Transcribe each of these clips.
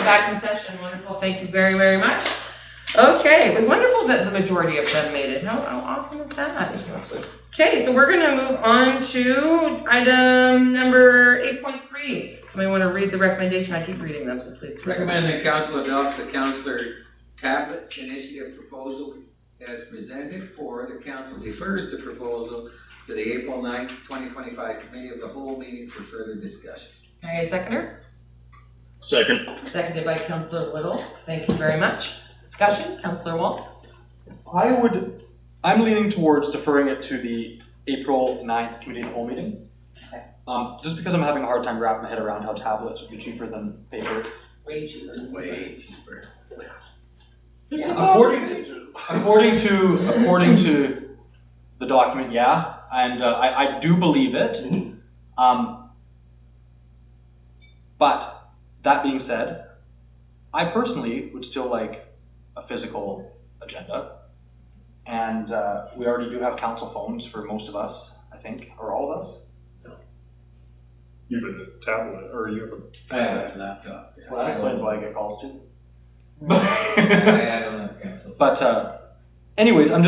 back in session. Wonderful. Thank you very, very much. Okay, it was wonderful that the majority of them made it. How awesome is that? Okay, so we're going to move on to item number 8.3. Somebody want to read the recommendation? I keep reading them, so please. Recommend that council adopts the councillor tablets initiative proposal as presented, or the council defers the proposal to the April 9th, 2025 Committee of the Whole meeting for further discussion. Can I get a seconder? Second. Seconded by Councillor Little. Thank you very much. Discussion, Councillor Walt. I'm leaning towards deferring it to the April 9th Committee of the Whole meeting. Okay. Just because I'm having a hard time wrapping my head around how tablets would be cheaper than paper. Way cheaper. Way cheaper. According to the document, yeah, and I do believe it. But that being said, I personally would still like a physical agenda, and we already do have council phones for most of us, I think, or all of us. You have a tablet, or you have a... I have a laptop. Yeah. Well, that explains why I get calls too. I don't have council. But anyways, I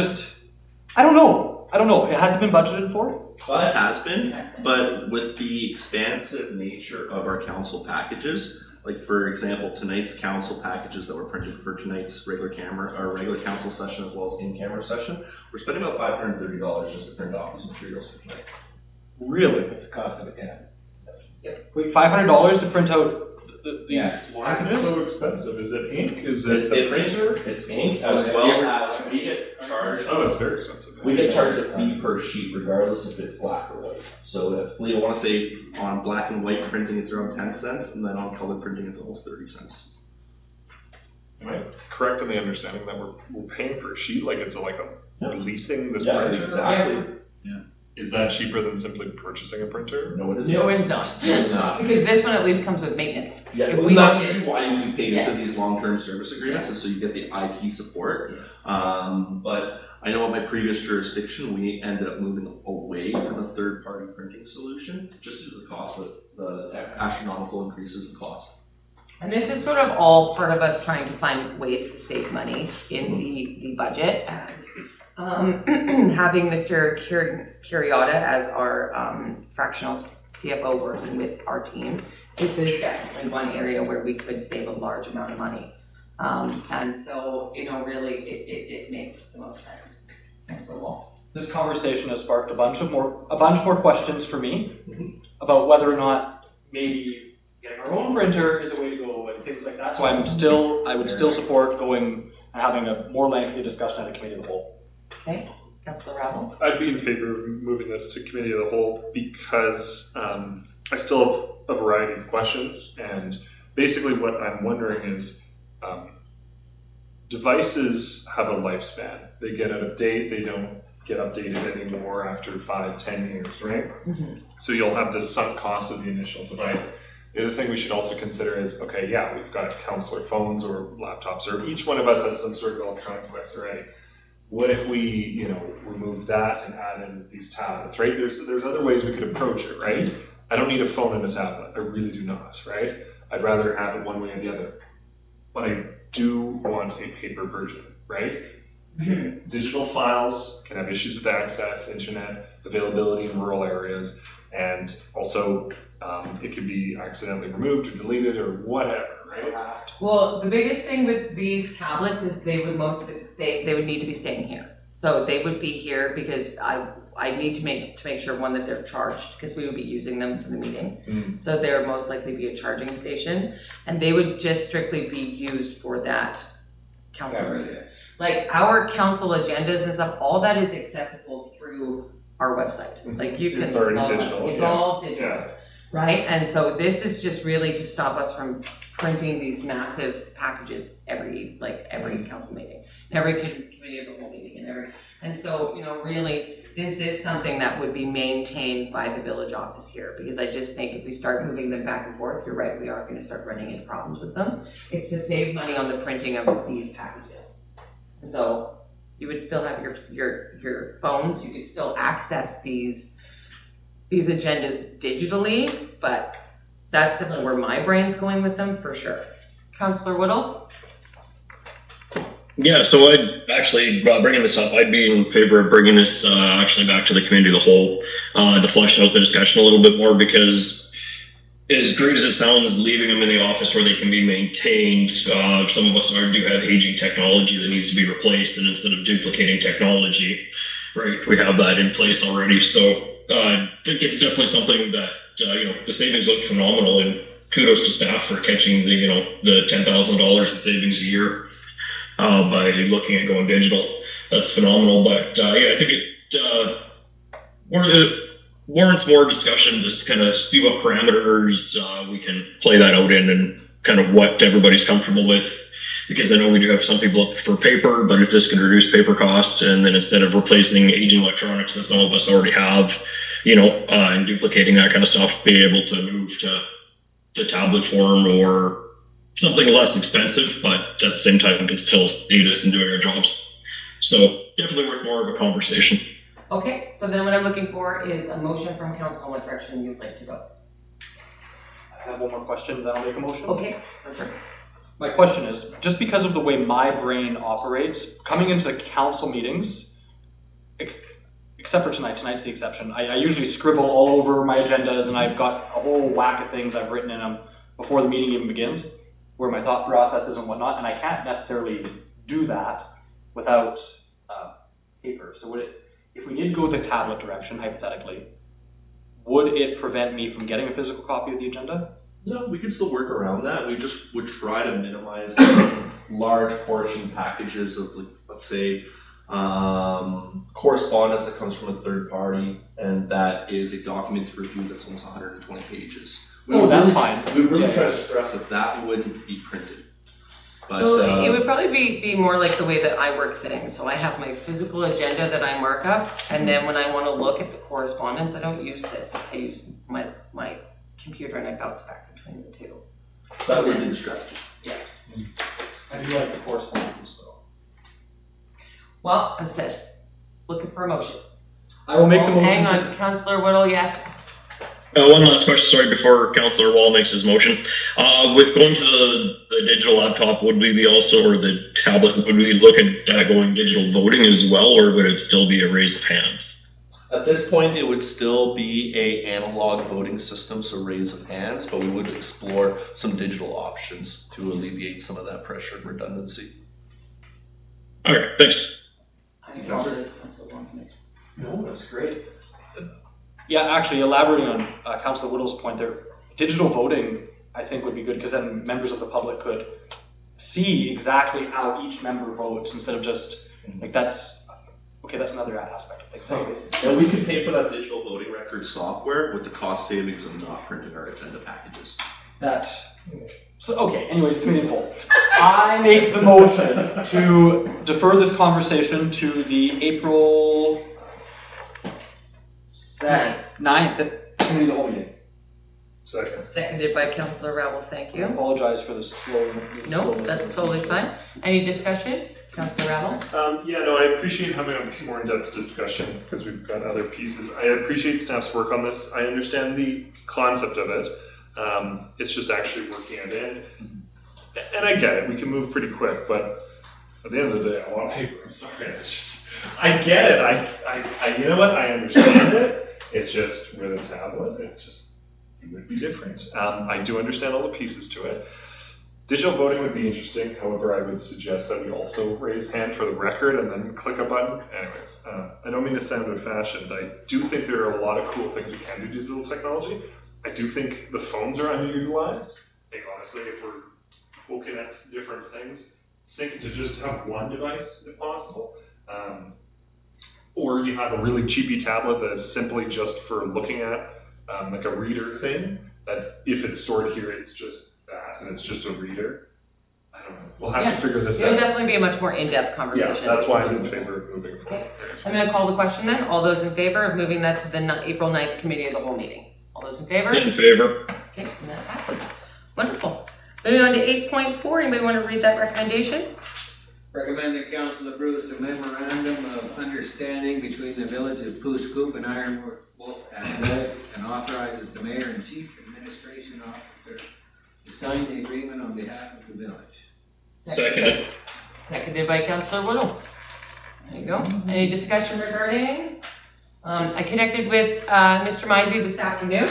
don't know. It hasn't been budgeted for. Well, it has been, but with the expansive nature of our council packages, like for example, tonight's council packages that were printed for tonight's regular council session as well as in-camera session, we're spending about $530 just to print off these materials for tonight. Really? It's the cost of a tab. Wait, $500 to print out these? Yes. Why is it so expensive? Is it ink? Is It's it the printer? It's ink, as well as we get charged. Oh, it's very expensive. We get charged a fee per sheet regardless if it's black or white. So if we want to say on black and white printing it's around 10 cents, and then on color printing it's almost 30 cents. Am I correct in the understanding that we're paying for a sheet, like it's we're leasing this Yeah, printer? exactly. Is that cheaper than simply purchasing a printer? No, it is No, not. it's not. It's not. Because this one at least comes with maintenance. Yeah, If well, we that's want usually why you pay into Yes. these long-term service agreements, is so you get the IT support. But I know at my previous jurisdiction, we ended up moving away from a third-party printing solution just due to the cost of the astronomical increases in cost. And this is sort of all part of us trying to find ways to save money in the budget. And having Mr. Curiotta as our fractional CFO working with our team, this is definitely one area where we could save a large amount of money. And so, really, it makes the most sense. Thanks, Walt. This conversation has sparked a bunch more questions for me about whether or not maybe getting our own printer is a way to go and things like that. So I would still support going and having a more lengthy discussion at a committee of the whole. Okay, Councillor Ravel. I'd be in favor of moving this to committee of the whole because I still have a variety of questions, and basically what I'm wondering is devices have a lifespan. They get out of date, they don't get updated anymore after 5-10 years, right? So you'll have this sunk cost of the initial device. The other thing we should also consider is, okay, yeah, we've got councillor phones or laptops, or each one of us has some sort of electronic device already. What if we, remove that and add in these tablets, right? There's other ways we could approach it, right? I don't need a phone and a tablet. I really do not, right? I'd rather have it one way or the other. But I do want a paper version, right? Digital files can have issues with access, internet availability in rural areas, and also it can be accidentally removed or deleted or whatever, right? Well, the biggest thing with these tablets is they would need to be staying here. So they would be here because I need to make sure, one, that they're charged, because we would be using them for the meeting. So there most likely be a charging station, and they would just strictly be used for that council meeting. Like our council agendas and stuff, all that is accessible through our website. Like you can It's already log on. digital. It's all digital. Yeah. Right? And so this is just really to stop us from printing these massive packages every council meeting, every committee of the whole meeting, and so, really, this is something that would be maintained by the village office here, because I just think if we start moving them back and forth, you're right, we are going to start running into problems with them. It's to save money on the printing of these packages. And so you would still have your phones, you could still access these agendas digitally, but that's definitely where my brain's going with them for sure. Councillor Whittle? Yeah, so I'd actually, bringing this up, I'd be in favor of bringing this actually back to the committee of the whole to flesh out the discussion a little bit more, because as great as it sounds, leaving them in the office where they can be maintained, some of us do have aging technology that needs to be replaced, and instead of duplicating technology, right, we have that in place already. So I think it's definitely something that, the savings look phenomenal, and kudos to staff for catching the $10,000 in savings a year. By looking at going digital. That's phenomenal. But I think it warrants more discussion, just kind of see what parameters we can play that out in, and kind of what everybody's comfortable with. Because I know we do have some people that prefer paper, but if this can reduce paper cost, and then instead of replacing aging electronics that some of us already have, and duplicating that kind of stuff, be able to move to tablet form or something less expensive, but at the same time can still aid us in doing our jobs. So definitely worth more of a conversation. Okay, so then what I'm looking for is a motion from council in what direction you'd like to go. I have one more question, then I'll make a motion. Okay, perfect. My question is, just because of the way my brain operates, coming into council meetings, except for tonight's the exception, I usually scribble all over my agendas, and I've got a whole whack of things I've written in them before the meeting even begins, where my thought process is and whatnot, and I can't necessarily do that without paper. So if we did go the tablet direction, hypothetically, would it prevent me from getting a physical copy of the agenda? No, we could still work around that. We just would try to minimize large portion packages of, like, let's say, correspondence that comes from a third party, and that is a document to review that's almost 120 pages. That's fine. We really try to stress that wouldn't be printed. But, So it would probably be more like the way that I work things. So I have my physical agenda that I mark up, and then when I want to look at the correspondence, I don't use this. I use my computer, and I bounce back between the two. that would be the strategy. Yes. I do like the correspondence, though. Well, as I said, looking for a motion. I will make the motion. Hang on, Councillor Whittle, yes. One last question, sorry, before Councillor Wall makes his motion. With going to the digital laptop, would we be also, or the tablet, would we look at going digital voting as well, or would it still be a raise of hands? At this point, it would still be a analog voting system, so raise of hands, but we would explore some digital options to alleviate some of that pressure and redundancy. Okay, thanks. I apologize, Councillor Wong. No, that's great. Yeah, actually, elaborating on Councillor Whittle's point there, digital voting, I think, would be good, because then members of the public could see exactly how each member votes, instead of just, like, that's another aspect of things. Anyways. And we could pay for that digital voting record software with the cost savings of not printing our agenda packages. Anyways, committee in full. I make the motion to defer this conversation to the April 9th committee of the whole meeting. Second. Seconded by Councillor Rebel, thank I you. apologize for the slow. No, that's totally fine. Any discussion? Councillor Rebel? I appreciate having a more in-depth discussion, because we've got other pieces. I appreciate staff's work on this. I understand the concept of it. It's just actually working it in. And I get it, we can move pretty quick, but at the end of the day, I want paper. I'm sorry, it's just, I get it. I you know what? I understand it. It's just with a tablet, it would be different. I do understand all the pieces to it. Digital voting would be interesting. However, I would suggest that we also raise hand for the record and then click a button. Anyways, I don't mean to sound old-fashioned. I do think there are a lot of cool things we can do with digital technology. I do think the phones are underutilized. I think honestly, if we're looking at different things, sync to just have one device if possible. Or you have a really cheapy tablet that is simply just for looking at, like a reader thing, that if it's stored here, it's just that, and it's just a reader. I don't know. We'll have to figure this It would out. definitely be a much more in-depth conversation. Yeah, that's why I'm in favor of moving forward. Okay. I'm going to call the question then. All those in favor of moving that to the April 9th committee of the whole meeting? All those in favor? In favor. Okay, and that passes. Wonderful. Moving on to 8.4, anybody want to read that recommendation? Recommend that council approves a memorandum of understanding between the village of Pouce Coupe and Iron Wolf Athletics, and authorizes the mayor and chief administration officer to sign the agreement on behalf of the village. Seconded. Seconded by Councillor Woodall. There you go. Any discussion regarding? I connected with Mr. Misey this afternoon.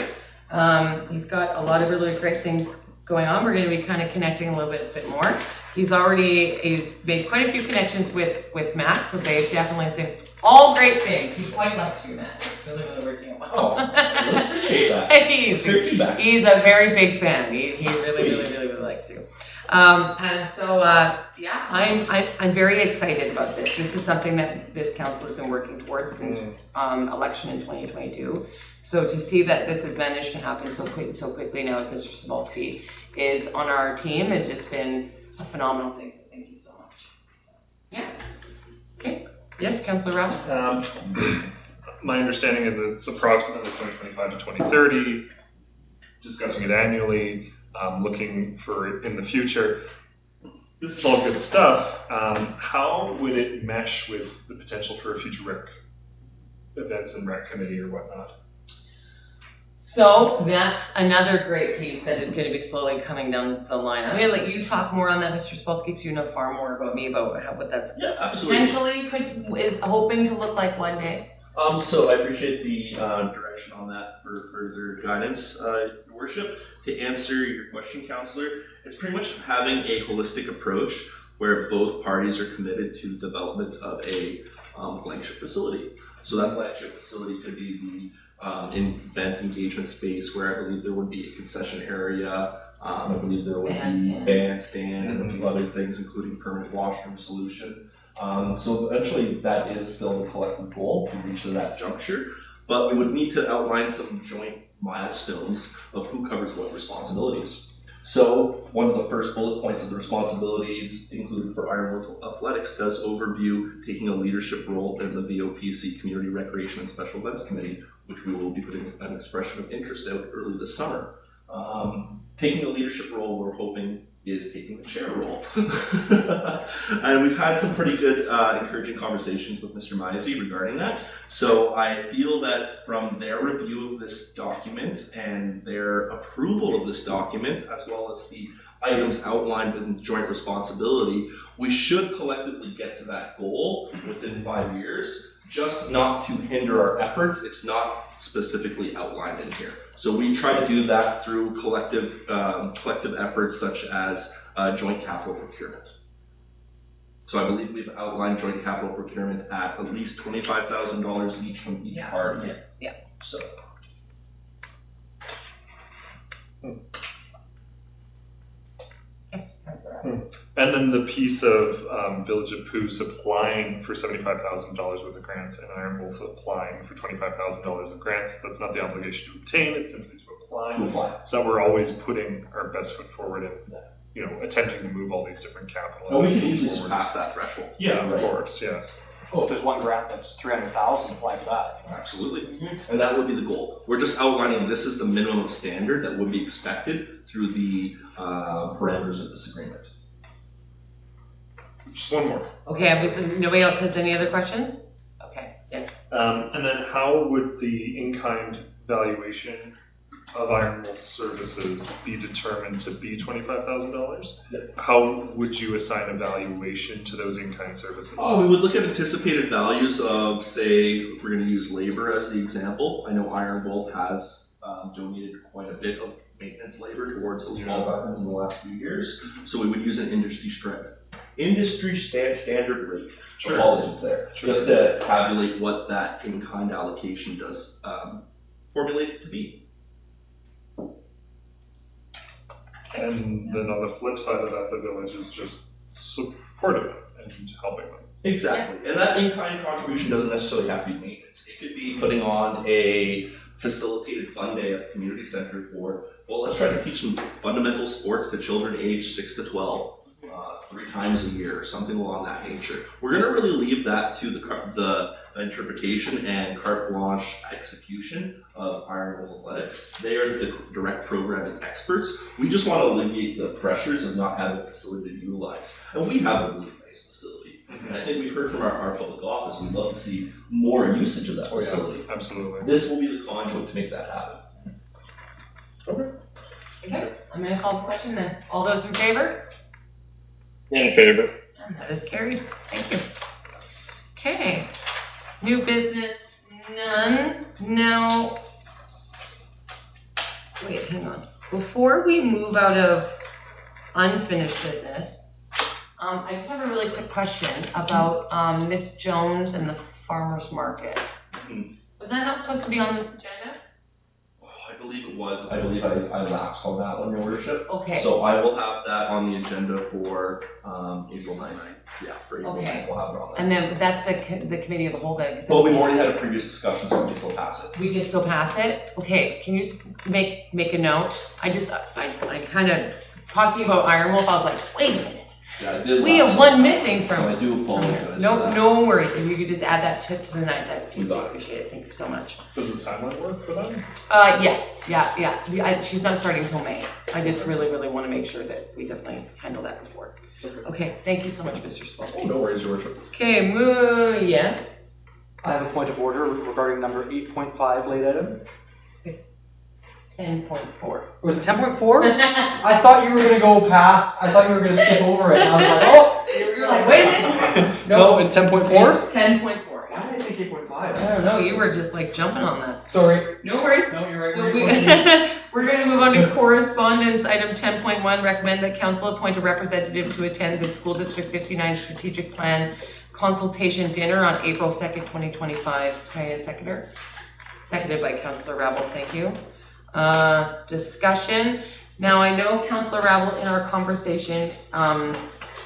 He's got a lot of really great things going on. We're going to be kind of connecting a little bit more. He's made quite a few connections with Matt, so they've definitely said all great things. He quite loves you, Matt. It's really working out well. Oh, I really appreciate that. he's Great feedback. a very big fan. He really likes you. And so, yeah, I'm very excited about this. This is something that this council has been working towards since election in 2022. So to see that this has managed to happen so quickly now with Mr. Cebulski is on our team has just been a phenomenal thing. So thank you so much. Yeah. Okay. Yes, Councillor Ralph. My understanding is it's approximately 2025 to 2030, discussing it annually, looking for it in the future. This is all good stuff. How would it mesh with the potential for a future rec events and rec committee or whatnot? So that's another great piece that is going to be slowly coming down the line. I'm going to let you talk more on that, Mr. Spolsky, because you know far more about me about what that's potentially is hoping to look like one day. So I appreciate the direction on that for further guidance, Your Worship. To answer your question, Councillor, it's pretty much having a holistic approach where both parties are committed to the development of a flagship facility. So that flagship facility could be the event engagement space where I believe there would be a concession area. I believe there would be bandstand and a few other things, including permanent washroom solution. So eventually that is still the collective goal to reach to that juncture, but we would need to outline some joint milestones of who covers what responsibilities. So one of the first bullet points of the responsibilities included for Ironwolf Athletics does overview taking a leadership role in the VOPC Community Recreation and Special Events Committee, which we will be putting an expression of interest out early this summer. Taking a leadership role, we're hoping, is taking the chair role. And we've had some pretty good encouraging conversations with Mr. Misey regarding that. So I feel that from their review of this document and their approval of this document, as well as the items outlined in joint responsibility, we should collectively get to that goal within 5 years, just not to hinder our efforts. It's not specifically outlined in here. So we try to do that through collective efforts such as joint capital procurement. So I believe we've outlined joint capital procurement at least $25,000 each from each party. Yeah. So. Yes, that's all right. And then the piece of Village of Poos applying for $75,000 worth of grants and Iron Wolf applying for $25,000 of grants. That's not the obligation to obtain, it's simply to apply. So we're always putting our best foot forward and attempting to move all these different capital. Well, we can easily surpass that threshold. Yeah, of course, yes. Oh, if there's one grant that's $300,000, apply for that. Absolutely. And that would be the goal. We're just outlining this is the minimum standard that would be expected through the parameters of this agreement. Just one more. Okay, nobody else has any other questions? Okay, yes. And then how would the in-kind valuation of Iron Wolf services be determined to be $25,000? Yes. How would you assign a valuation to those in-kind services? Oh, we would look at anticipated values of, say, if we're going to use labor as the example. I know Iron Wolf has donated quite a bit of maintenance labor towards those ball gardens in the last few years. So we would use an industry standard rate of haulage there, just to tabulate what that in-kind allocation does formulate it to be. And then on the flip side of that, the village is just supportive and helping them. Exactly. And that in-kind contribution doesn't necessarily have to be maintenance. It could be putting on a facilitated fun day at the community center for, well, let's try to teach some fundamental sports to children aged 6 to 12. 3 times a year, something along that nature. We're going to really leave that to the interpretation and carte blanche execution of Iron Wolf Athletics. They are the direct programming experts. We just want to alleviate the pressures of not having a facility to utilize. And we have a really nice facility. And I think we've heard from our public office, we'd love to see more usage of that facility. Absolutely. This will be the conduit to make that happen. Okay. Okay, I'm gonna call the question then. All those in favor? In favor. And that is carried. Thank you. Okay. New business, none. Now, wait, hang on. Before we move out of unfinished business, I just have a really quick question about Miss Jones and the farmer's market. Was that not supposed to be on this agenda? Oh, I believe it was. I believe I lapsed on that one, Your Worship. Okay. So I will have that on the agenda for April 9th. Yeah, for April Okay. 9th, we'll have it on there. And then that's the committee of the whole then? Well, we've already had a previous discussion, so we can still pass it. We can still pass it? Okay, can you just make a note? I kind of, talking about Iron Wolf, I was like, wait a minute. Yeah, I did. We have one missing from. So I do apologize for No, that. no worries. If you could just add that to the night, that You would got it. appreciate it. Thank you so much. Does the timeline work for them? Yes, yeah. She's not starting until May. I just really want to make sure that we definitely handle that before. Okay, thank you so much, Mr. Oh, Spolsky. no worries, Your Worship. Okay, yes. I have a point of order regarding number 8.5 late item. It's 10.4. Was it 10.4? I thought you were gonna go past, I thought you were gonna skip over it, and I was like, oh! You're like, wait a minute. No, it's 10.4? It's 10.4. Why did I think 8.5? I don't know, you were just like jumping on that. Sorry. No worries. No, you're right. So we're going to move on to correspondence. Item 10.1, recommend that council appoint a representative to attend the School District 59 Strategic Plan Consultation Dinner on April 2nd, 2025. Can I get a seconder? Seconded by Councillor Rabble, thank you. Discussion. Now, I know Councillor Rabble, in our conversation,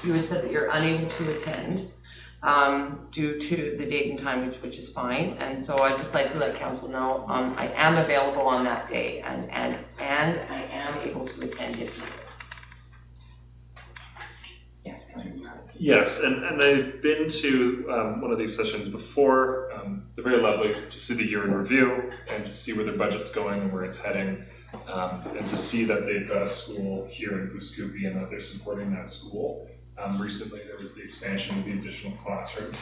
you had said that you're unable to attend due to the date and time, which is fine. And so I'd just like to let council know I am available on that day, and I am able to attend if needed. Yes, Councillor. Yes, and I've been to one of these sessions before. They're very lovely to see the year in review and to see where their budget's going and where it's heading, and to see that they've got a school here in Bouscoupi and that they're supporting that school. Recently there was the expansion of the additional classrooms.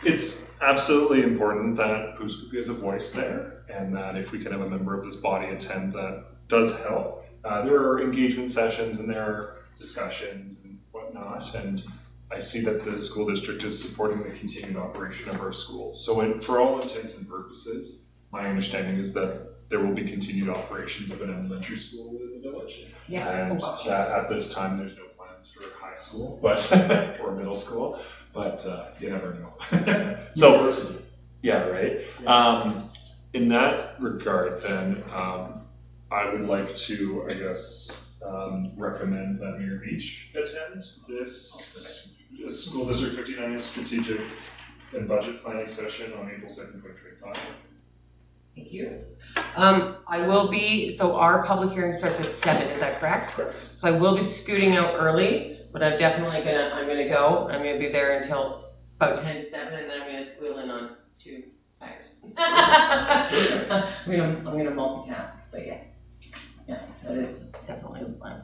It's absolutely important that Bouscoupi has a voice there, and that if we can have a member of this body attend, that does help. There are engagement sessions and there are discussions and whatnot, and I see that the school district is supporting the continued operation of our school. So for all intents and purposes, my understanding is that there will be continued operations of an elementary school within the village. Yes. And Oh, gosh, that yes. at this time, there's no plans for high school, but or middle school, but you never know. So, yeah, right. In that regard, then, I would like to, I guess, recommend that Mayor Beach attend this School District 59 Strategic and Budget Planning Session on April 2nd, 2025. Thank you. I will be, so our public hearing starts at 7, is that correct? Correct. So I will be scooting out early, but I'm definitely I'm gonna go. I'm gonna be there until about 10 to 7, and then I'm gonna squeal in on 2 tires. I'm gonna multitask, but yes. Yeah, that is definitely the plan.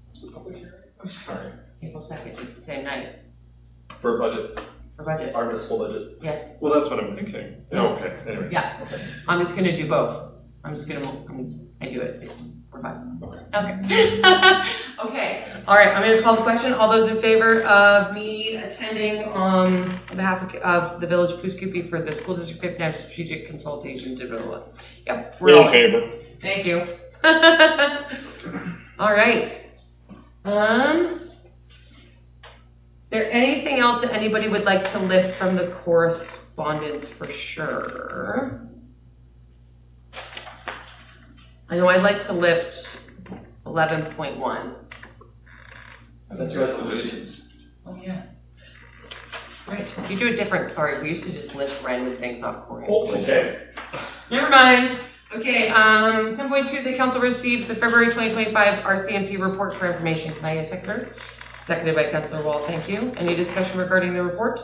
What's the public hearing? I'm sorry. April 2nd, it's the same night For budget, for budget. our municipal budget. Yes, Well, that's what I'm thinking. Yeah, okay, anyways. yeah. Okay. I'm just gonna do both. I do it. We're fine. Okay. Okay. All right. I'm going to call the question. All those in favor of me attending on behalf of the Village of Bouscoupi for the School District 59 Strategic Consultation to Yep. We're all In favor. Thank you. All right. Is there anything else that anybody would like to lift from the correspondence for sure? I know I'd like to lift 11.1. That's resolutions. Oh, yeah. Right. You do it different. Sorry, we used to just lift random things off Corey. Okay. Never mind. Okay, 10.2, the council receives the February 2025 RCMP report for information. Can I get a seconder? Seconded by Councillor Wall, thank you. Any discussion regarding the report?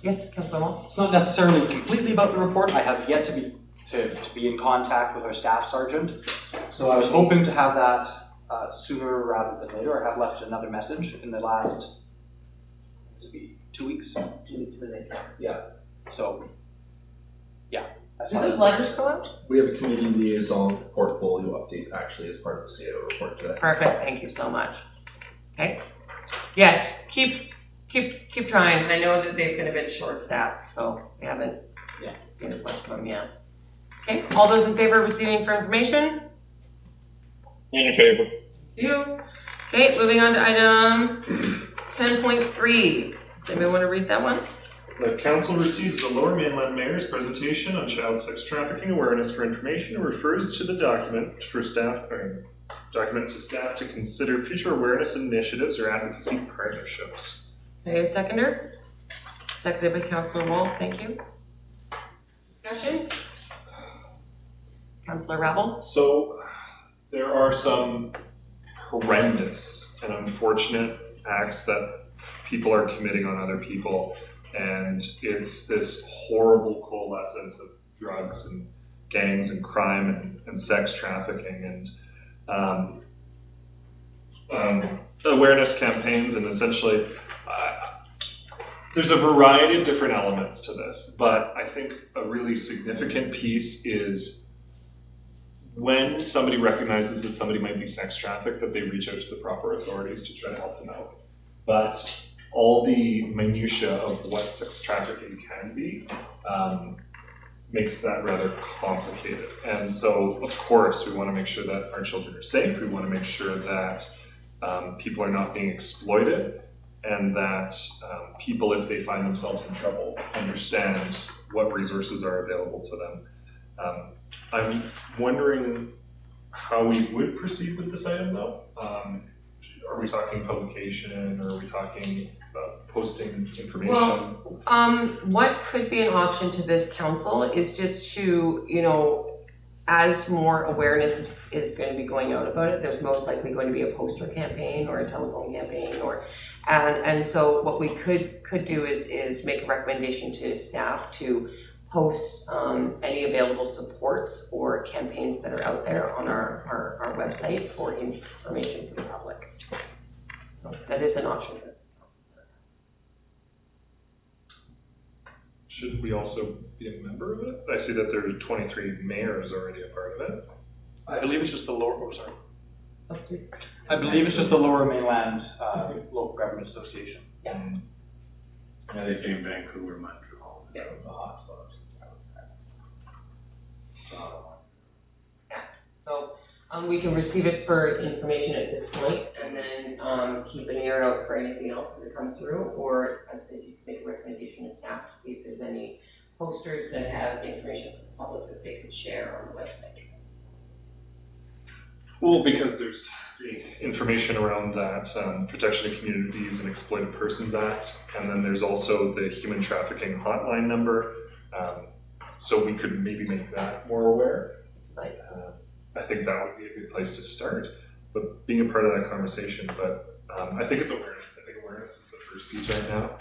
Yes, Councillor Wall? It's not necessarily completely about the report. I have yet to be in contact with our staff sergeant. So I was hoping to have that sooner rather than later. I have left another message in the last 2 weeks. 2 weeks today. Yeah. So, yeah. as Do far those as letters go out? We have a community liaison portfolio update actually as part of the CAO report today. Perfect, thank you so much. Okay. Yes, keep trying. I know that they've been a bit short-staffed, so we haven't seen as much from them yet. Okay, all those in favor of receiving for information? In favor. Thank you. Okay, moving on to item 10.3. Does anybody want to read that one? The council receives the Lower Mainland Mayor's presentation on child sex trafficking awareness for information and refers to the document to staff to consider future awareness initiatives or advocacy partnerships. Okay, a seconder? Seconded by Councillor Wall, thank you. Discussion? Councillor Rabble? So there are some horrendous and unfortunate acts that people are committing on other people, and it's this horrible coalescence of drugs and gangs and crime and sex trafficking and awareness campaigns, and essentially there's a variety of different elements to this, but I think a really significant piece is when somebody recognizes that somebody might be sex trafficked, that they reach out to the proper authorities to try to help them out. But all the minutiae of what sex trafficking can be makes that rather complicated. And so, of course, we want to make sure that our children are safe. We want to make sure that people are not being exploited, and that people, if they find themselves in trouble, understand what resources are available to them. I'm wondering how we would proceed with this item, though. Are we talking publication, or are we talking posting information? Well, what could be an option to this council is just to, as more awareness is going to be going out about it, there's most likely going to be a poster campaign or a telephone campaign, and so what we could do is make a recommendation to staff to post any available supports or campaigns that are out there on our website for information for the public. So that is an option. Should we also be a member of it? I see that there are 23 mayors already a part of it. I believe it's just the lower. Oh, sorry. Oh, please. I believe it's just the Lower Mainland Local Government Association. Yeah. Yeah, they say in Vancouver, Montreal, Yeah. the hotspots. So we can receive it for information at this point, and then keep an ear out for anything else that comes through, or I said you can make a recommendation to staff to see if there's any posters that have information for the public that they could share on the website. Well, because there's the information around that Protection of Communities and Exploited Persons Act, and then there's also the human trafficking hotline number. So we could maybe make that more aware. Right. I think that would be a good place to start, but being a part of that conversation. But I think it's awareness. I think awareness is the first piece right now,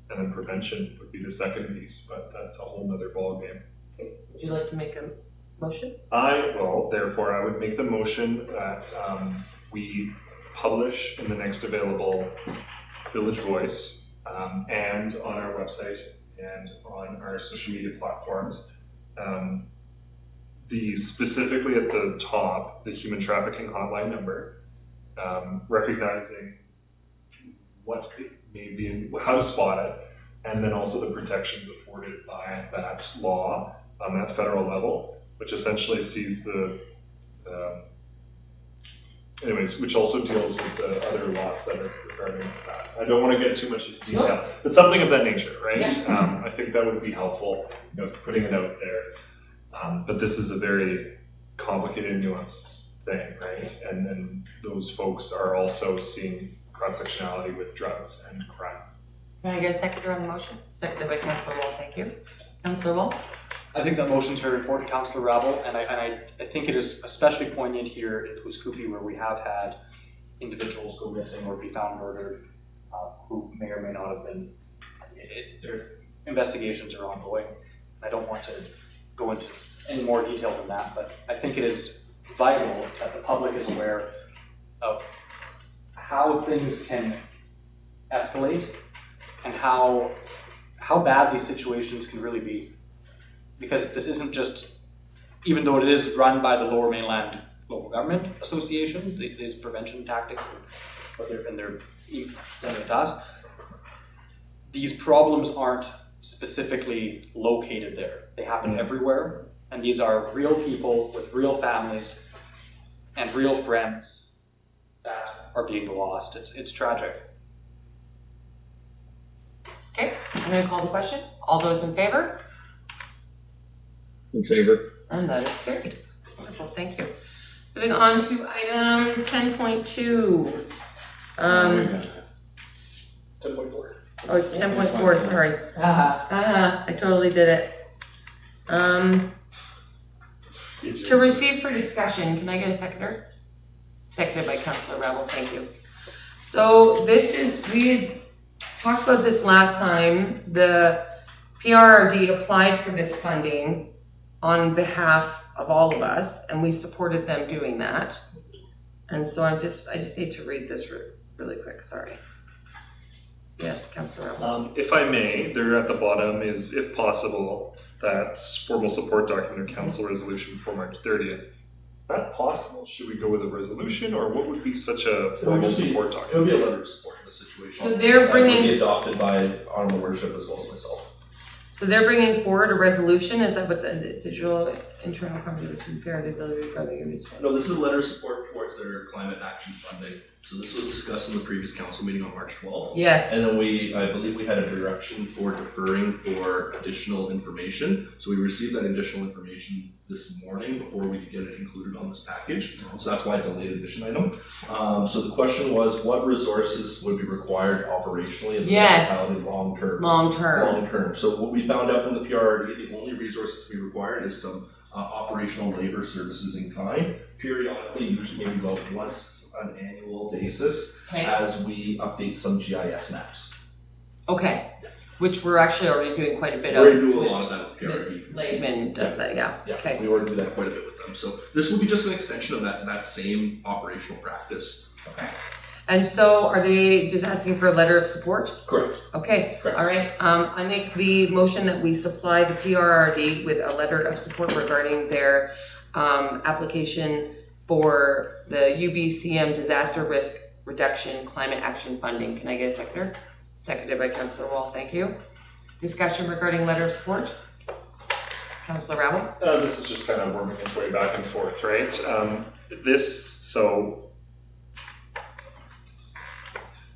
and then prevention would be the second piece. But that's a whole nother ballgame. Okay. Would you like to make a motion? I would make the motion that we publish in the next available Village Voice and on our website and on our social media platforms. Specifically at the top, the human trafficking hotline number, recognizing what it may be and how to spot it, and then also the protections afforded by that law on that federal level, which essentially sees which also deals with the other laws that are regarding that. I don't want to get too much into detail, but something of that nature, right? Yeah. I think that would be helpful, putting it out there. But this is a very complicated, nuanced thing, right? And those folks are also seeing cross-sectionality with drugs and crime. Can I get a seconder on the motion? Seconded by Councillor Wall, thank you. Councillor Wall? I think that motion's very important, Councillor Rabble, and I think it is especially poignant here in Waiskoupi, where we have had individuals go missing or be found murdered, who may or may not have been. Their investigations are ongoing. I don't want to go into any more detail than that, but I think it is vital that the public is aware of how things can escalate and how bad these situations can really be. because this isn't just, even though it is run by the Lower Mainland Local Government Association, these prevention tactics, and they're sending it to us, these problems aren't specifically located there. They happen everywhere, and these are real people with real families and real friends that are being lost. It's tragic. Okay, I'm gonna call the question. All those in favor? In favor. And that is carried. Wonderful, thank you. Moving on to item 10.2. 10.4. Oh, 10.4, sorry. I totally did it. To receive for discussion, can I get a seconder? Seconded by Councillor Rebel, thank you. So this is, we had talked about this last time. The PRRD applied for this funding on behalf of all of us, and we supported them doing that. And so I just need to read this really quick, sorry. Yes, Councillor Rebel. If I may, there at the bottom is, if possible, that formal support document or council resolution for March 30th. Is that possible? Should we go with a resolution, or what would be such a formal support It would document? be a letter of support in this situation. So they're That would bringing- be adopted by honorable worship as well as myself. So they're bringing forward a resolution, is that what's a digital internal competition parity ability of the units? No, this is a letter of support towards their climate action funding. So this was discussed in the previous council meeting on March 12th. Yes, And then I believe we had a direction for deferring for additional information. So we received that additional information this morning before we could get it included on this package. So that's why it's a late addition item. So the question was, what resources would be required operationally in the Yes. municipality long term? long term. Long term. So what we found out from the PRRD, the only resources we required is some operational labor services in kind. Periodically, usually maybe about once an annual basis, Okay. as we update some GIS maps. Okay, which we're actually already doing quite a bit We of. already do a lot of that with Ms. PRRD. Laidman does that, yeah. Yeah, Okay. we already do that quite a bit with them. So this will be just an extension of that same operational practice. Okay. And so are they just asking for a letter of support? Correct. Okay, Correct. all right. I make the motion that we supply the PRRD with a letter of support regarding their application for the UBCM Disaster Risk Reduction Climate Action Funding. Can I get a seconder? Seconded by Councillor Wall, thank you. Discussion regarding letter of support? Councillor Rabel? This is just kind of working its way back and forth, right?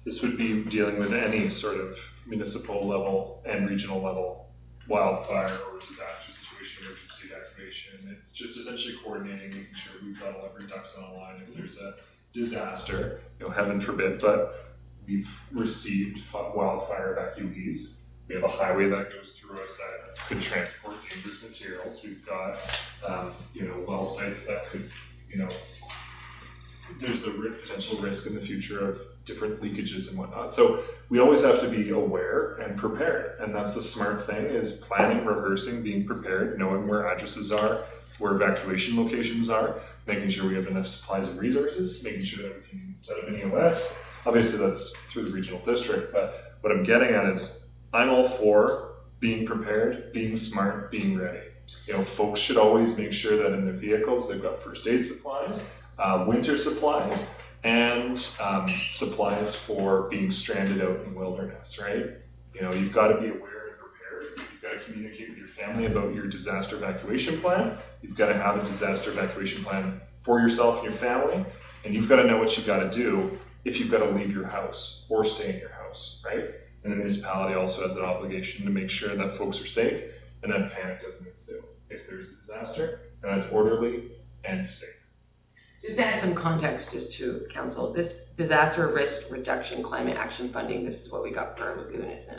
This would be dealing with any sort of municipal level and regional level wildfire or disaster situation, emergency activation. It's just essentially coordinating, making sure we've got all of our ducks on a line. If there's a disaster, heaven forbid, but we've received wildfire evacuees. We have a highway that goes through us that could transport dangerous materials. We've got, well sites that could, there's the potential risk in the future of different leakages and whatnot. So we always have to be aware and prepared. And that's the smart thing, is planning, rehearsing, being prepared, knowing where addresses are, where evacuation locations are, making sure we have enough supplies and resources, making sure that we can set up an EOS. Obviously that's through the regional district, but what I'm getting at is I'm all for being prepared, being smart, being ready. Folks should always make sure that in their vehicles they've got first aid supplies, winter supplies, and supplies for being stranded out in the wilderness, right? You've got to be aware and prepared. You've got to communicate with your family about your disaster evacuation plan. You've got to have a disaster evacuation plan for yourself and your family, and you've got to know what you've got to do if you've got to leave your house or stay in your house, right? And the municipality also has an obligation to make sure that folks are safe and that panic doesn't ensue if there's a disaster, and that's orderly and safe. Just to add some context just to council, this disaster risk reduction climate action funding, this is what we got for our lagoon, isn't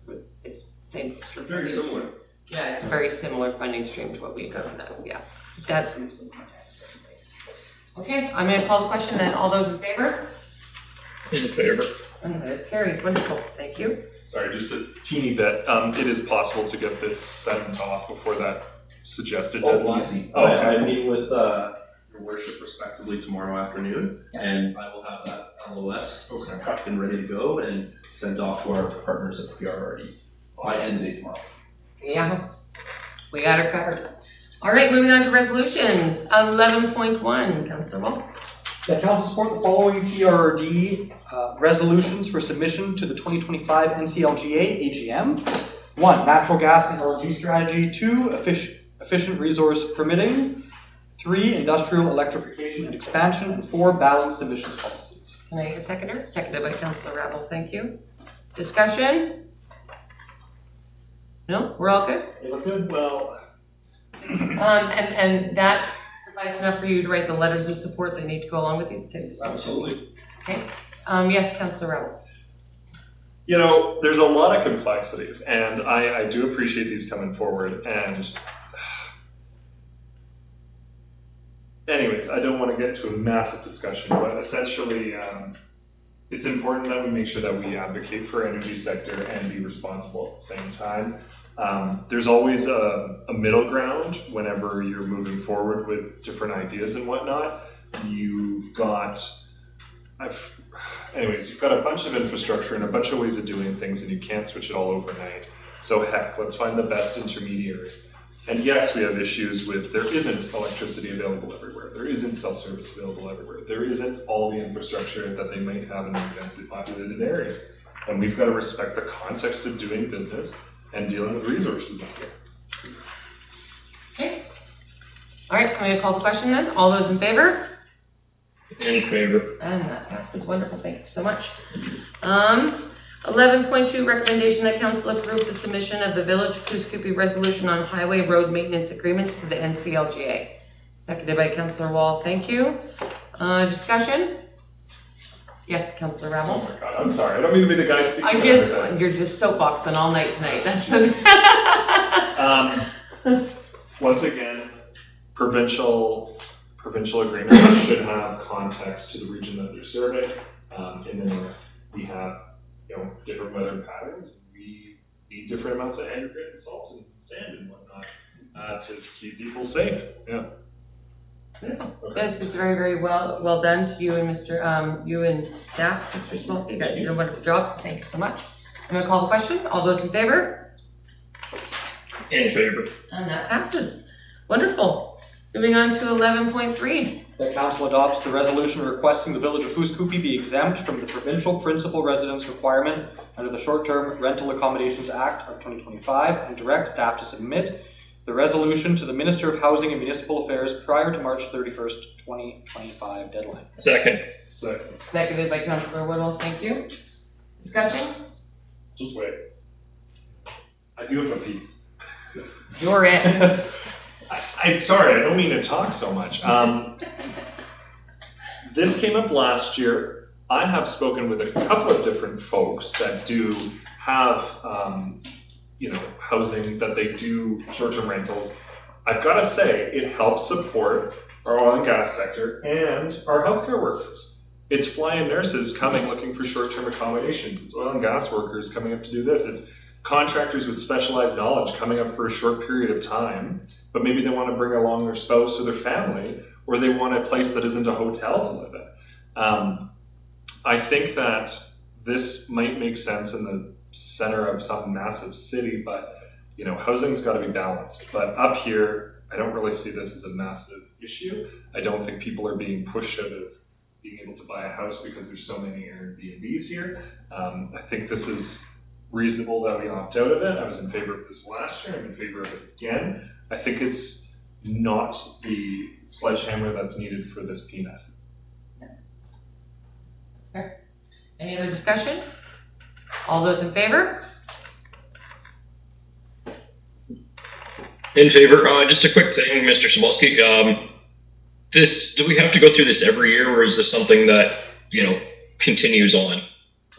it? It's same. Very similar. Yeah, it's a very similar funding stream to what we got for that, yeah. Just add some context for everybody. Okay, I'm gonna call the question then. All those in favor? In favor. And that is carried. Wonderful, thank you. Sorry, just a teeny bit. It is possible to get this sent off before that suggested deadline. Easy. Oh, I'm meeting with your worship respectively tomorrow afternoon, and I will have that LOS prepped and ready to go and sent off to our partners at the PRRD by end of day tomorrow. Yeah. We got her covered. All right, moving on to resolutions. 11.1, Councillor Wall. That council support the following PRD resolutions for submission to the 2025 NCLGA AGM. 1, natural gas and LNG strategy. 2, efficient resource permitting. 3, industrial electrification and expansion. And 4, balanced emissions policies. Can I get a seconder? Seconded by Councillor Rabble, thank you. Discussion? No, we're all good? They look good. Well, And that's suffice enough for you to write the letters of support that need to go along with these? Absolutely. Okay. Yes, Councillor Rabble. You know, there's a lot of complexities, and I do appreciate these coming forward. And anyways, I don't want to get to a massive discussion, but essentially, it's important that we make sure that we advocate for energy sector and be responsible at the same time. There's always a middle ground whenever you're moving forward with different ideas and whatnot. You've got a bunch of infrastructure and a bunch of ways of doing things, and you can't switch it all overnight. So heck, let's find the best intermediary. And yes, we have issues with there isn't electricity available everywhere. There isn't self-service available everywhere. There isn't all the infrastructure that they might have in densely populated areas. And we've got to respect the context of doing business and dealing with resources out there. Okay. All right, can we call the question then? All those in favor? In favor. And that passes. Wonderful. Thank you so much. 11.2, recommendation that council approve the submission of the Village of Coos Coupee resolution on highway road maintenance agreements to the NCLGA. Seconded by Councillor Wall. Thank you. Discussion? Yes, Councillor Oh Rabble. my God, I'm sorry. I don't mean to be the guy speaking for everything. You're just soapboxing all night tonight. That's Once again, provincial agreements should have context to the region that they're serving. In the north, we have different weather patterns. We need different amounts of aggregate and salt and sand and whatnot to keep people safe. Yeah. This is very, very well done to you and you and staff, Mr. Smolsky. You guys did a wonderful job, so thank you so much. I'm going to call the question. All those in favor? In favor. And that passes. Wonderful. Moving on to 11.3. that council adopts the resolution requesting the Village of Coos Coupee be exempt from the provincial principal residence requirement under the Short-Term Rental Accommodations Act of 2025 and directs staff to submit the resolution to the Minister of Housing and Municipal Affairs prior to March 31st, 2025 deadline. Second. Seconded by Councillor Woodall. Thank you. Discussion? Just wait. I do have a piece. You're it. Sorry, I don't mean to talk so much. This came up last year. I have spoken with a couple of different folks that do have, housing, that they do short-term rentals. I've got to say, it helps support our oil and gas sector and our healthcare workers. It's fly-in nurses coming looking for short-term accommodations. It's oil and gas workers coming up to do this. It's contractors with specialized knowledge coming up for a short period of time, but maybe they want to bring along their spouse or their family, or they want a place that isn't a hotel to live in. I think that this might make sense in the center of some massive city, but housing's got to be balanced. But up here, I don't really see this as a massive issue. I don't think people are being pushed out of being able to buy a house because there's so many Airbnbs here. I think this is reasonable that we opt out of it. I was in favor of this last year. I'm in favor of it again. I think it's not the sledgehammer that's needed for this peanut. Okay. Any other discussion? All those in favor? In favor. Just a quick thing, Mr. Samolsky. Do we have to go through this every year, or is this something that continues on?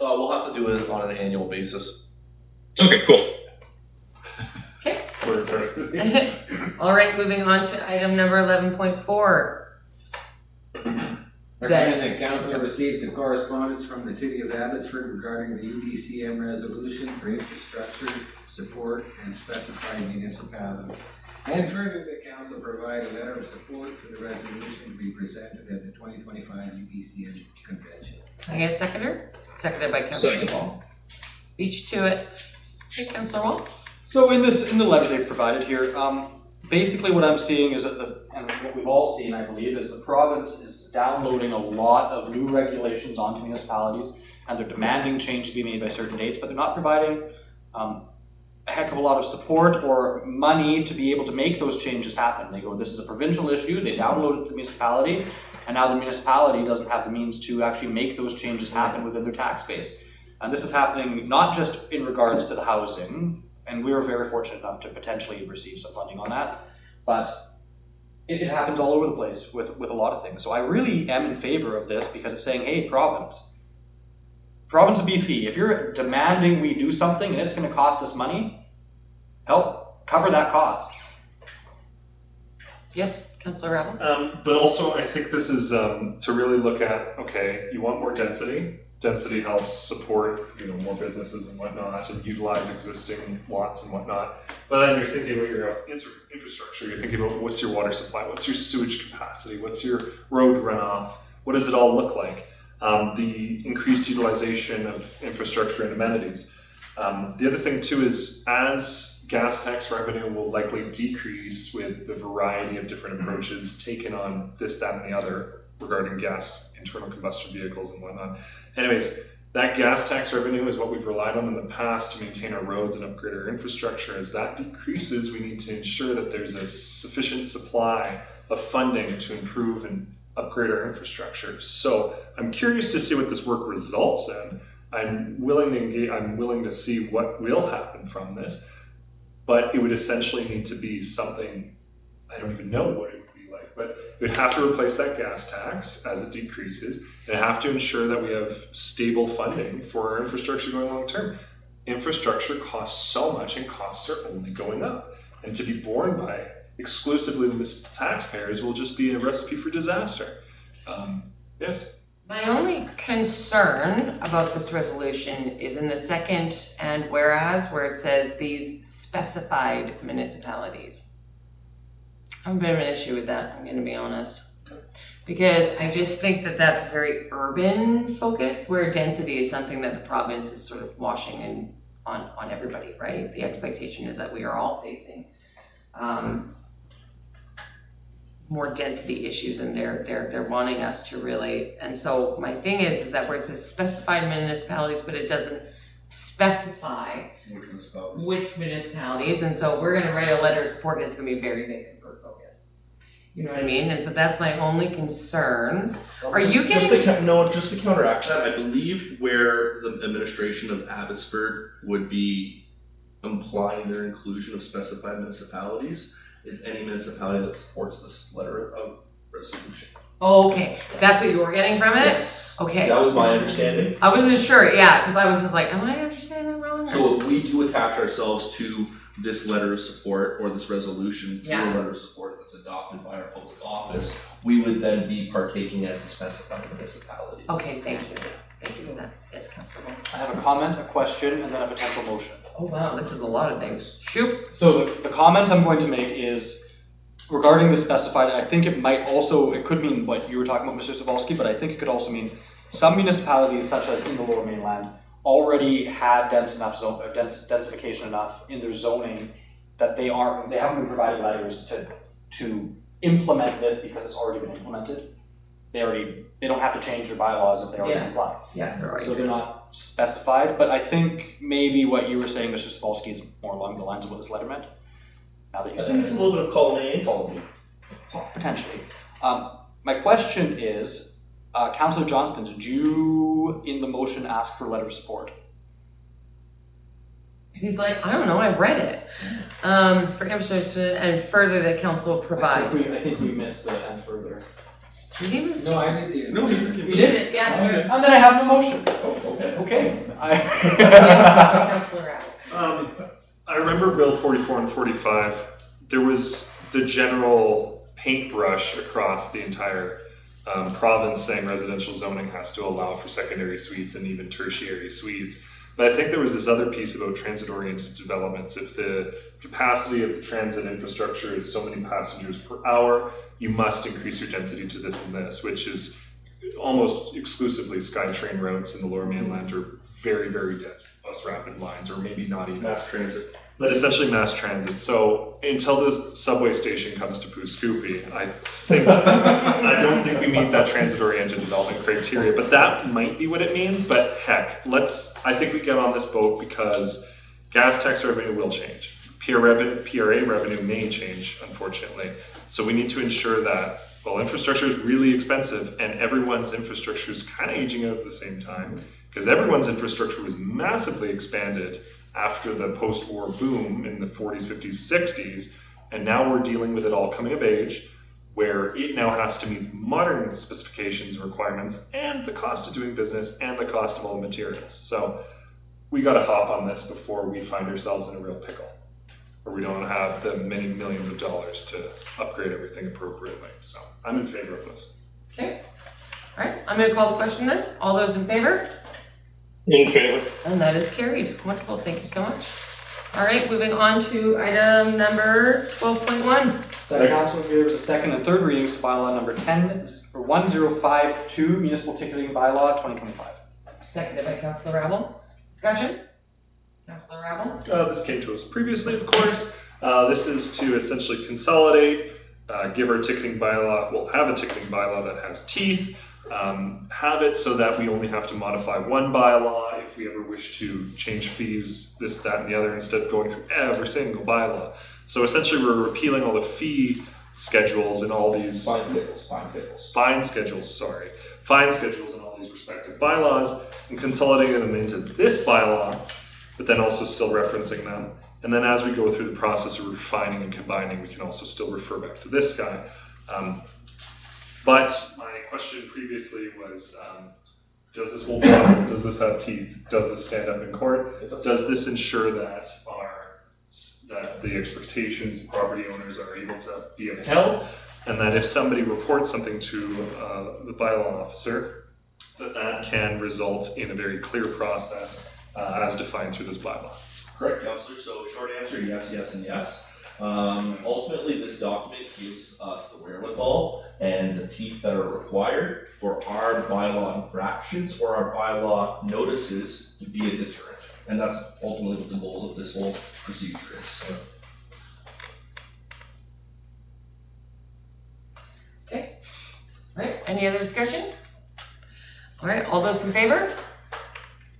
We'll have to do it on an annual basis. Okay, cool. Okay. Words are- All right, moving on to item number 11.4. Recommend that council receives the correspondence from the city of Abbotsford regarding the UBCM resolution for infrastructure support and specified municipalities. And further, the council provide a letter of support for the resolution to be presented at the 2025 UBCM convention. Can I get a seconder? Seconded by Councillor Second. Wall. Beat you to it. Okay, Councillor Wall. So in the letter they've provided here, basically what I'm seeing is that and what we've all seen, I believe, is the province is downloading a lot of new regulations onto municipalities, and they're demanding change to be made by certain dates, but they're not providing a heck of a lot of support or money to be able to make those changes happen. They go, this is a provincial issue, they download it to the municipality, and now the municipality doesn't have the means to actually make those changes happen within their tax base. And this is happening not just in regards to the housing, and we were very fortunate enough to potentially receive some funding on that, but it happens all over the place with a lot of things. So I really am in favor of this because it's saying, hey, province of BC, if you're demanding we do something and it's going to cost us money, help cover that cost. Yes, Councillor Ravel? But also, I think this is to really look at, okay, you want more density. Density helps support, more businesses and whatnot, and utilize existing lots and whatnot. But then you're thinking about your infrastructure. You're thinking about what's your water supply, what's your sewage capacity, what's your road runoff, what does it all look like? The increased utilization of infrastructure and amenities. The other thing too is as gas tax revenue will likely decrease with the variety of different approaches taken on this, that, and the other regarding gas internal combustion vehicles and whatnot. Anyways, that gas tax revenue is what we've relied on in the past to maintain our roads and upgrade our infrastructure. As that decreases, we need to ensure that there's a sufficient supply of funding to improve and upgrade our infrastructure. So I'm curious to see what this work results in. I'm willing to engage, I'm willing to see what will happen from this, but it would essentially need to be something, I don't even know what it would be like, but we'd have to replace that gas tax as it decreases, and have to ensure that we have stable funding for our infrastructure going long term. Infrastructure costs so much, and costs are only going up, and to be borne by exclusively municipal taxpayers will just be a recipe for disaster. Yes? My only concern about this resolution is in the second and whereas, where it says these specified municipalities. I have a bit of an issue with that, I'm going to be honest. Because I just think that that's very urban focused, where density is something that the province is sort of washing in on everybody, right? The expectation is that we are all facing more density issues, and they're wanting us to really. And so my thing is that where it says specified municipalities, but it doesn't specify which municipalities, and so we're going to write a letter of support, and it's going to be very big and bird focused. You know what I mean? And so that's my only concern. Are you getting? Just to counteract that, I believe where the administration of Abbotsford would be implying their inclusion of specified municipalities is any municipality that supports this letter of resolution. Okay, that's what you were getting from it? Yes. Okay. That was my understanding. I wasn't sure, yeah, because I was just like, am I understanding that wrong? So if we do attach ourselves to this letter of support or this resolution to a letter of support that's adopted by our public office, we would then be partaking as a specified municipality. Okay, thank you. Thank you for that. Yes, Councilor. I have a comment, a question, and then a potential motion. Oh wow, this is a lot of things. Shoot. So the comment I'm going to make is regarding the specified, I think it might also, it could mean what you were talking about, Mr. Cebulski, but I think it could also mean some municipalities, such as in the Lower Mainland, already had densification enough in their zoning that they haven't been provided letters to implement this because it's already been implemented. They don't have to change their bylaws if they already comply. Yeah, they're already. So they're not specified, but I think maybe what you were saying, Mr. Cebulski, is more along the lines of what this letter meant. Now that you I say think it's a little bit of column A and column B. Potentially. My question is, Councillor Johnston, did you in the motion ask for a letter of support? He's like, I don't know, I've read it. For infrastructure and further that council provide. I think we missed the and further. Did you miss? No, I did the. No, You did? Yeah. And then I have no motion. Oh, okay. Okay. Councilor Ravel. I remember Bill 44 and 45. There was the general paintbrush across the entire province saying residential zoning has to allow for secondary suites and even tertiary suites. But I think there was this other piece about transit-oriented developments. If the capacity of the transit infrastructure is so many passengers per hour, you must increase your density to this and this, which is almost exclusively SkyTrain routes in the Lower Mainland are very, very dense bus rapid lines, or maybe not even. Mass transit. but essentially mass transit. So until the subway station comes to Pooskoopi, I don't think we meet that transit-oriented development criteria, but that might be what it means. But heck, I think we get on this boat because gas tax revenue will change. PRA revenue may change, unfortunately. So we need to ensure that, well, infrastructure is really expensive and everyone's infrastructure is kind of aging out at the same time, because everyone's infrastructure was massively expanded after the post-war boom in the 40s, 50s, 60s, and now we're dealing with it all coming of age, where it now has to meet modern specifications and requirements and the cost of doing business and the cost of all the materials. So we got to hop on this before we find ourselves in a real pickle, or we don't have the many millions of dollars to upgrade everything appropriately. So I'm in favor of this. Okay. All right, I'm going to call the question then. All those in favor? In favor. And that is carried. Wonderful, thank you so much. All right, moving on to item number 12.1. The council gives a second and third readings to bylaw number 1052, municipal ticketing bylaw 2025. Seconded by Councillor Rabble. Discussion? Councillor Rabble? This came to us previously, of course. This is to essentially consolidate, give our ticketing bylaw, we'll have a ticketing bylaw that has teeth, have it so that we only have to modify one bylaw if we ever wish to change fees, this, that, and the other, instead of going through every single bylaw. So essentially we're repealing all the fee schedules and all these... Fine schedules and all these respective bylaws, and consolidating them into this bylaw, but then also still referencing them. And then as we go through the process of refining and combining, we can also still refer back to this guy. But my question previously was, does this hold water? Does this have teeth? Does this stand up in court? Does this ensure that the expectations of property owners are able to be upheld? And that if somebody reports something to the bylaw officer, that can result in a very clear process as defined through this bylaw. Correct, Councillor. So short answer, yes, yes, and yes. Ultimately, this document gives us the wherewithal and the teeth that are required for our bylaw infractions or our bylaw notices to be a deterrent. And that's ultimately what the goal of this whole procedure is. Okay. All right, any other discussion? All right, all those in favor?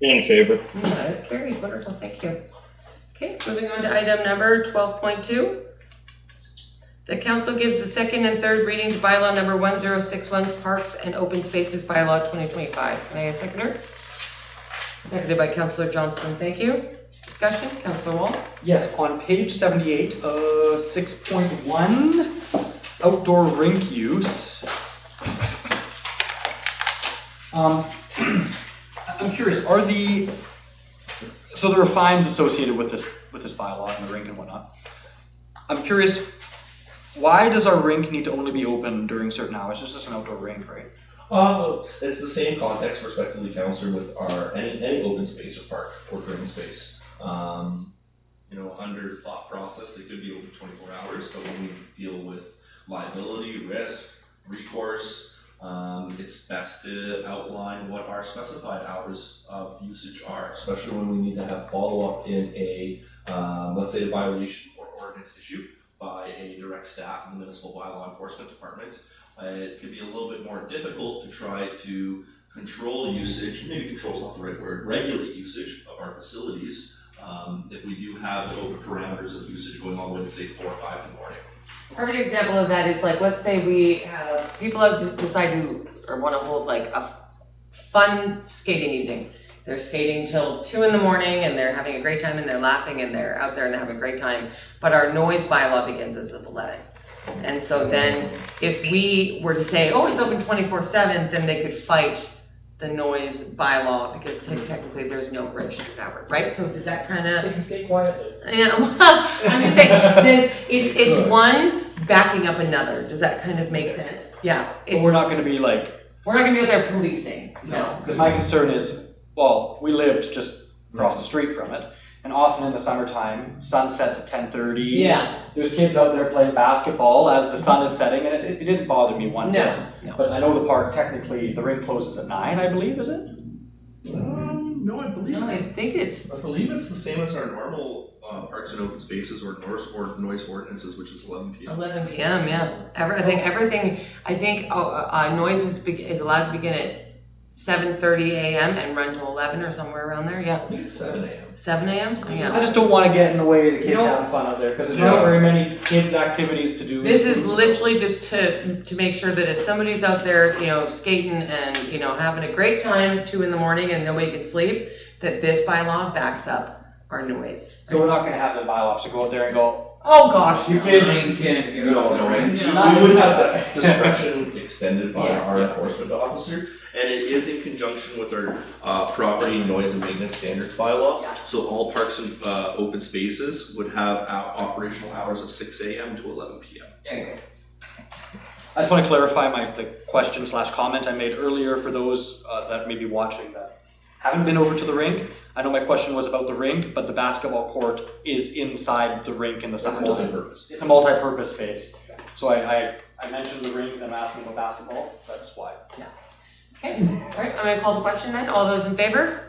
In favor. That is carried. Wonderful, thank you. Okay, moving on to item number 12.2. The council gives the second and third reading to bylaw number 1061's Parks and Open Spaces bylaw 2025. Can I get a seconder? Seconded by Councillor Johnston, thank you. Discussion, Councillor Wall? Yes, on page 78, 6.1, outdoor rink use. I'm curious, so there are fines associated with this bylaw and the rink and whatnot. I'm curious, why does our rink need to only be open during certain hours? It's just an outdoor rink, right? It's the same context, respectively, Councillor, with our any open space or park or green space. Under thought process, they could be open 24 hours, but when we deal with liability, risk, recourse, it's best to outline what our specified hours of usage are, especially when we need to have follow-up in a, let's say, a violation or ordinance issue by a direct staff in the municipal bylaw enforcement department. It could be a little bit more difficult to try to control usage, maybe control is not the right word, regulate usage of our facilities if we do have the open parameters of usage going all the way to say 4 or 5 in the morning. A perfect example of that is like, let's say we have people have decided or want to hold like a fun skating evening. They're skating till 2 in the morning and they're having a great time and they're laughing and they're out there and they're having a great time. But our noise bylaw begins as of 11. And so then if we were to say, oh, it's open 24/7, then they could fight the noise bylaw because technically there's no registered hour, right? So does that kind of... They can skate quietly. Yeah, well, I'm just saying, it's one backing up another. Does that kind of make sense? Yeah. But we're not going to be like... We're not going to be out there policing. No, because my concern is, well, we lived just across the street from it, and often in the summertime, sun sets at 10:30. Yeah. There's kids out there playing basketball as the sun is setting, and it didn't bother me one bit. No. But I know the park, technically, the rink closes at 9, I believe, is it? No, I believe No, I think it's... I believe it's the same as our normal parks and open spaces or noise ordinances, which is 11 p.m. 11 p.m. Yeah. I think noise is allowed to begin at 7:30 a.m. and run till 11 or somewhere around there. Yeah. I think it's 7 a.m. 7 a.m. I Yeah. just don't want to get in the way of the kids No. having fun out there, because there's not very many kids' activities to do. This is literally just to make sure that if somebody's out there, skating and, having a great time 2 a.m. and nobody can sleep, that this bylaw backs up our noise. So we're not going to have the bylaw officer go out there and go, Oh gosh. you kids. No, and Yeah. we would have that discretion extended by Yes, our yeah. enforcement officer, and it is in conjunction with our property noise and maintenance standards bylaw. Yeah. So all parks and open spaces would have operational hours of 6 a.m. to 11 p.m. There you go. I just want to clarify the question/comment I made earlier for those that may be watching that haven't been over to the rink. I know my question was about the rink, but the basketball court is inside the rink in the It's summer. multi-purpose. It's a multi-purpose space. So I mentioned the rink, then I'm asking about basketball. That's why. Okay. All right. I'm going to call the question then. All those in favor?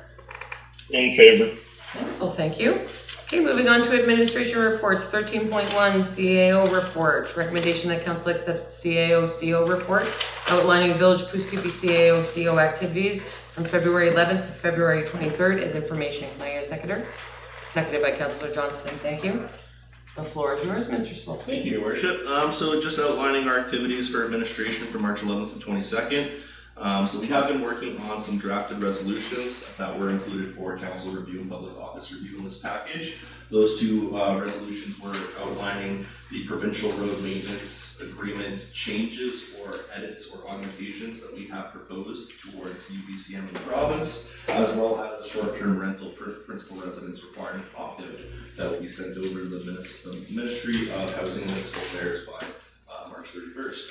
In favor. Wonderful. Thank you. Okay. Moving on to administration reports. 13.1 CAO report. Recommendation that council accepts CAO/CO report outlining Village Poughkeepsie CAO/CO activities from February 11th to February 23rd as information. Can I get a seconder? Seconded by Councillor Johnston. Thank you. The floor is yours, Mr. Swolsey. Thank you, Your Worship. So just outlining our activities for administration for March 11th and 22nd. So we have been working on some drafted resolutions that were included for council review and public office review in this package. Those two resolutions were outlining the provincial road maintenance agreement changes or edits or augmentations that we have proposed towards UBCM in the province, as well as the short-term rental principal residence requirement opt-out that will be sent over to the Ministry of Housing and Municipal Affairs by March 31st.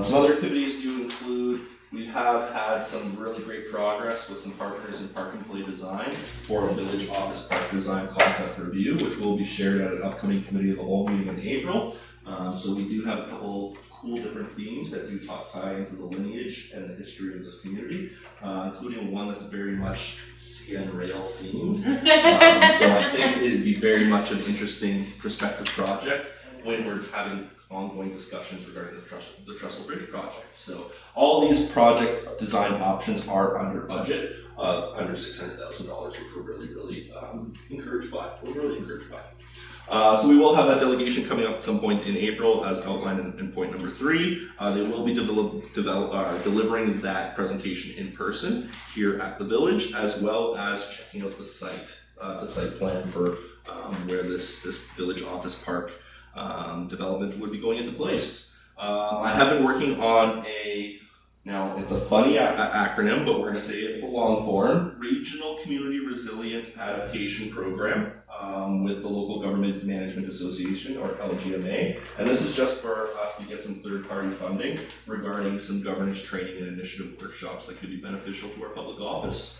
Some other activities do include, we have had some really great progress with some partners in park and play design for a village office park design concept review, which will be shared at an upcoming committee of the whole meeting in April. So we do have a couple cool different themes that do tie into the lineage and the history of this community, including one that's very much CN Rail themed. So I think it'd be very much an interesting prospective project when we're having ongoing discussions regarding the Trestle Bridge project. So all these project design options are under budget, under $600,000, which we're really encouraged by. So we will have that delegation coming up at some point in April, as outlined in point number 3. They will be delivering that presentation in person here at the village, as well as checking out the site plan for where this village office park development would be going into place. I have been working on now it's a funny acronym, but we're going to say it long form, Regional Community Resilience Adaptation Program with the Local Government Management Association, or LGMA. And this is just for us to get some third-party funding regarding some governance training and initiative workshops that could be beneficial to our public office.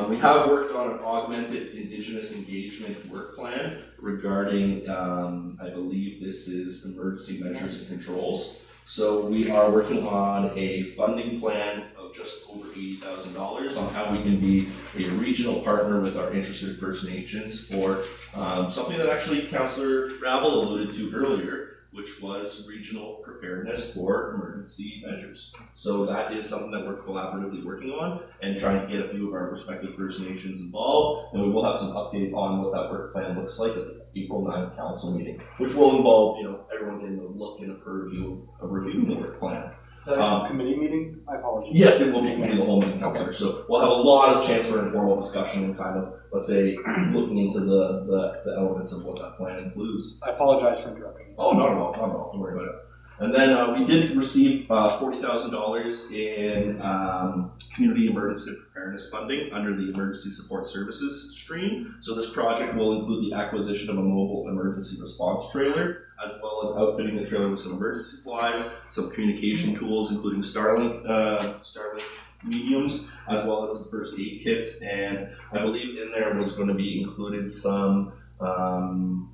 We have worked on an augmented Indigenous engagement work plan regarding, I believe this is emergency measures and controls. So we are working on a funding plan of just over $80,000 on how we can be a regional partner with our interested First Nations for something that actually Councillor Rabel alluded to earlier, which was regional preparedness for emergency measures. So that is something that we're collaboratively working on and trying to get a few of our respective First Nations involved. And we will have some update on what that work plan looks like at the April 9th council meeting, which will involve, everyone getting a look and a purview of reviewing the work plan. Is that a committee meeting? I apologize. Yes, it will be committee of the whole meeting, Councillor. So we'll have a lot of chance for informal discussion and kind of, let's say, looking into the elements of what that plan includes. I apologize for interrupting you. Oh, not at all, don't worry about it. And then we did receive $40,000 in community emergency preparedness funding under the emergency support services stream. So this project will include the acquisition of a mobile emergency response trailer, as well as outfitting the trailer with some emergency supplies, some communication tools, including Starlink mediums, as well as some first aid kits. And I believe in there was going to be included some, I'm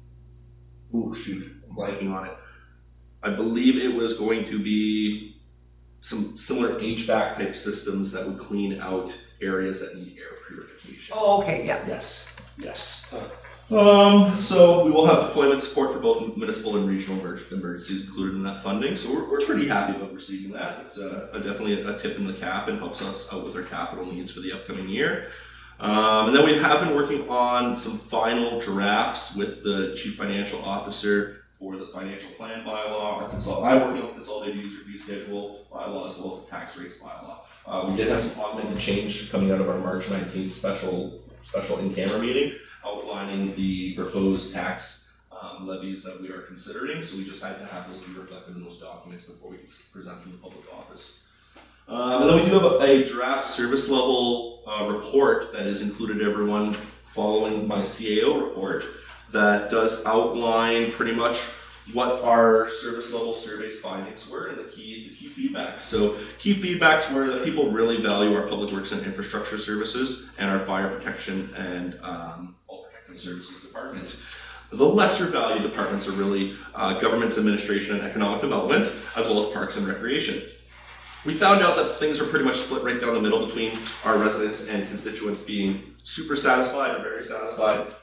blanking on it. I believe it was going to be some similar HVAC type systems that would clean out areas that need air purification. Oh, okay, yeah. Yes. So we will have deployment support for both municipal and regional emergencies included in that funding. So we're pretty happy about receiving that. It's definitely a tip in the cap and helps us out with our capital needs for the upcoming year. And then we have been working on some final drafts with the chief financial officer for the financial plan bylaw. I'm working on consolidated user fee schedule bylaw as well as the tax rates bylaw. We did have some augmented change coming out of our March 19th special in-camera meeting, outlining the proposed tax levies that we are considering. So we just had to have those be reflected in those documents before we can present them to public office. And then we do have a draft service level report that is included to everyone following my CAO report that does outline pretty much what our service level surveys findings were and the key feedbacks. So key feedbacks were that people really value our public works and infrastructure services and our fire protection and all protective services department. The lesser value departments are really government's administration and economic development, as well as parks and recreation. We found out that things are pretty much split right down the middle between our residents and constituents being super satisfied or very satisfied,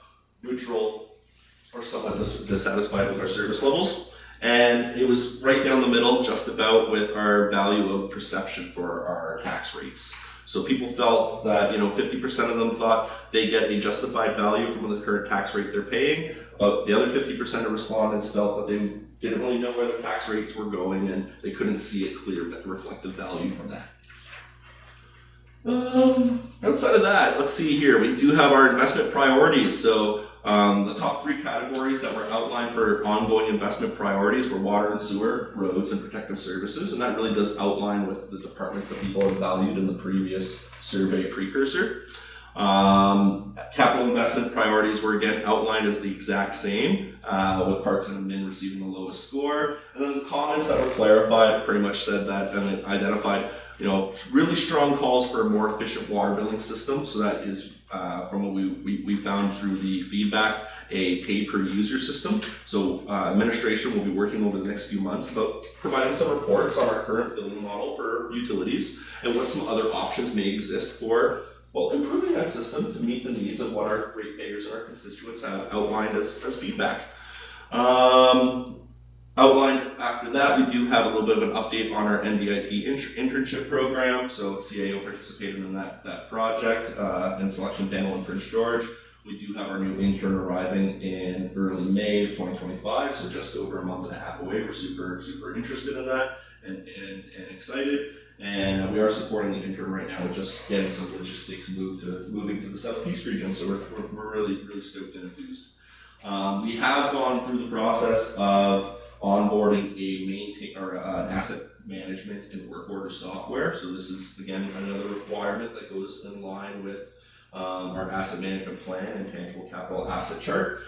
neutral, or somewhat dissatisfied with our service levels. And it was right down the middle just about with our value of perception for our tax rates. So people felt that 50% of them thought they get a justified value from the current tax rate they're paying, but the other 50% of respondents felt that they didn't really know where the tax rates were going and they couldn't see a clear reflective value from that. Outside of that, let's see here. We do have our investment priorities. So the top 3 categories that were outlined for ongoing investment priorities were water and sewer, roads, and protective services. And that really does outline with the departments that people have valued in the previous survey precursor. Capital investment priorities were again outlined as the exact same, with parks and admin receiving the lowest score. And then the comments that were clarified pretty much said that and it identified really strong calls for a more efficient water billing system. So that is from what we found through the feedback, a pay per user system. So administration will be working over the next few months about providing some reports on our current billing model for utilities and what some other options may exist for improving that system to meet the needs of what our ratepayers and our constituents have outlined as feedback. Outlined after that, we do have a little bit of an update on our NDIT internship program. So CAO participated in that project and selection panel in Prince George. We do have our new intern arriving in early May of 2025, so just over a month and a half away. We're super interested in that and excited. And we are supporting the intern right now with just getting some logistics moving to the Southeast region. So we're really stoked and enthused. We have gone through the process of onboarding an asset management and work order software. So this is again another requirement that goes in line with our asset management plan and tangible capital asset chart.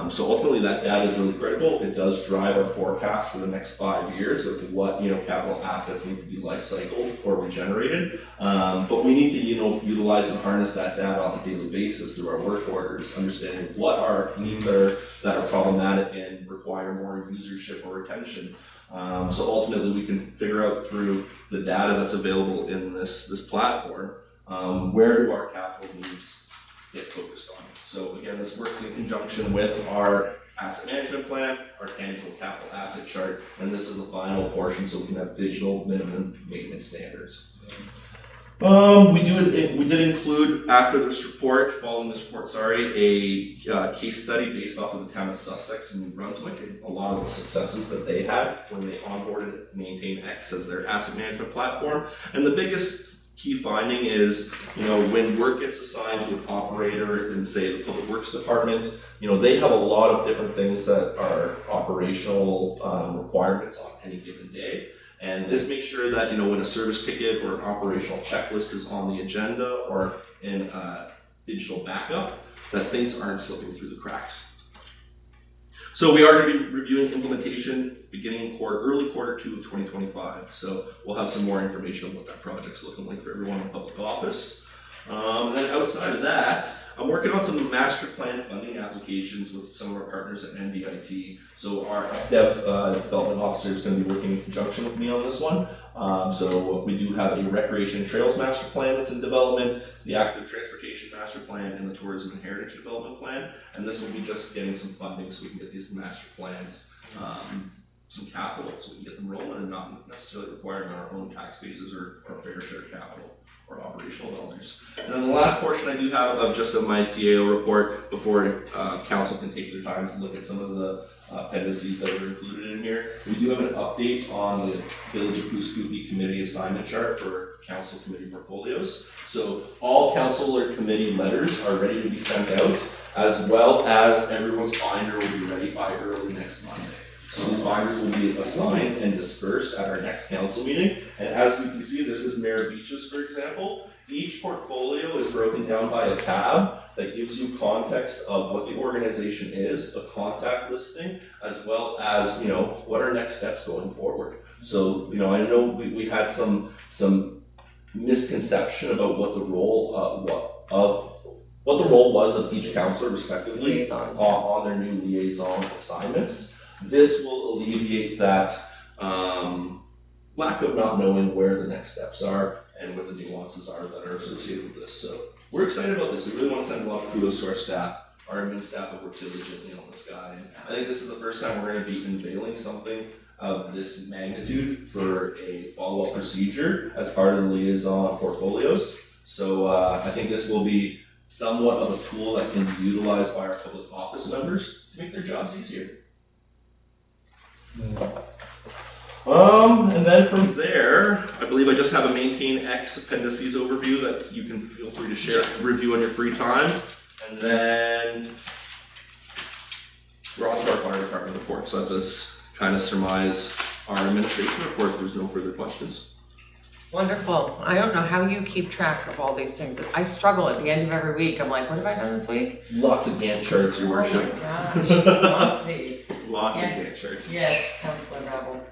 So ultimately that data is really critical. It does drive our forecast for the next 5 years of what capital assets need to be life cycled or regenerated. But we need to utilize and harness that data on a daily basis through our work orders, understanding what our needs are that are problematic and require more usership or attention. So ultimately we can figure out through the data that's available in this platform, where do our capital needs get focused on. So again, this works in conjunction with our asset management plan, our tangible capital asset chart, and this is the final portion so we can have digital minimum maintenance standards. We did include following this report, a case study based off of the town of Sussex and New Brunswick and a lot of the successes that they had when they onboarded Maintain X as their asset management platform. And the biggest key finding is, when work gets assigned to an operator in, say, the Public Works Department, they have a lot of different things that are operational requirements on any given day. And this makes sure that, when a service ticket or an operational checklist is on the agenda or in digital backup, that things aren't slipping through the cracks. So we are going to be reviewing implementation beginning early quarter 2 of 2025. So we'll have some more information on what that project's looking like for everyone in public office. And then outside of that, I'm working on some master plan funding applications with some of our partners at NDIT. So our development officer is going to be working in conjunction with me on this one. So we do have a recreation and trails master plan that's in development, the active transportation master plan, and the tourism and heritage development plan. And this will be just getting some funding so we can get these master plans, some capital, so we can get them rolling and not necessarily requiring our own tax bases or fair share capital or operational dollars. And then the last portion I do have of my CAO report before council can take their time to look at some of the appendices that were included in here. We do have an update on the Village of Pooskoopi committee assignment chart for council committee portfolios. So all council or committee letters are ready to be sent out, as well as everyone's binder will be ready by early next Monday. So these binders will be assigned and dispersed at our next council meeting. And as we can see, this is Mayor Beaches, for example. Each portfolio is broken down by a tab that gives you context of what the organization is, a contact listing, as well as, you know, what are next steps going forward. So, you know, I know we had some misconception about what the role what the role was of each councillor respectively on their new liaison assignments. This will alleviate that lack of not knowing where the next steps are and what the nuances are that are associated with this. So we're excited about this. We really want to send a lot of kudos to our staff. Our admin staff have worked diligently on this guy. And I think this is the first time we're going to be unveiling something of this magnitude for a follow-up procedure as part of the liaison portfolios. So I think this will be somewhat of a tool that can be utilized by our public office members to make their jobs easier. And then from there, I believe I just have a Maintain X appendices overview that you can feel free to share, review on your free time. And then we're on to our fire department report. So that does kind of surmise our administration report if there's no further questions. Wonderful. I don't know how you keep track of all these things. I struggle at the end of every week. I'm like, what have I done this week? Lots of Gantt charts, Your Worship. Oh my gosh, must be. Lots of Gantt charts. Yes, Councillor Rebel.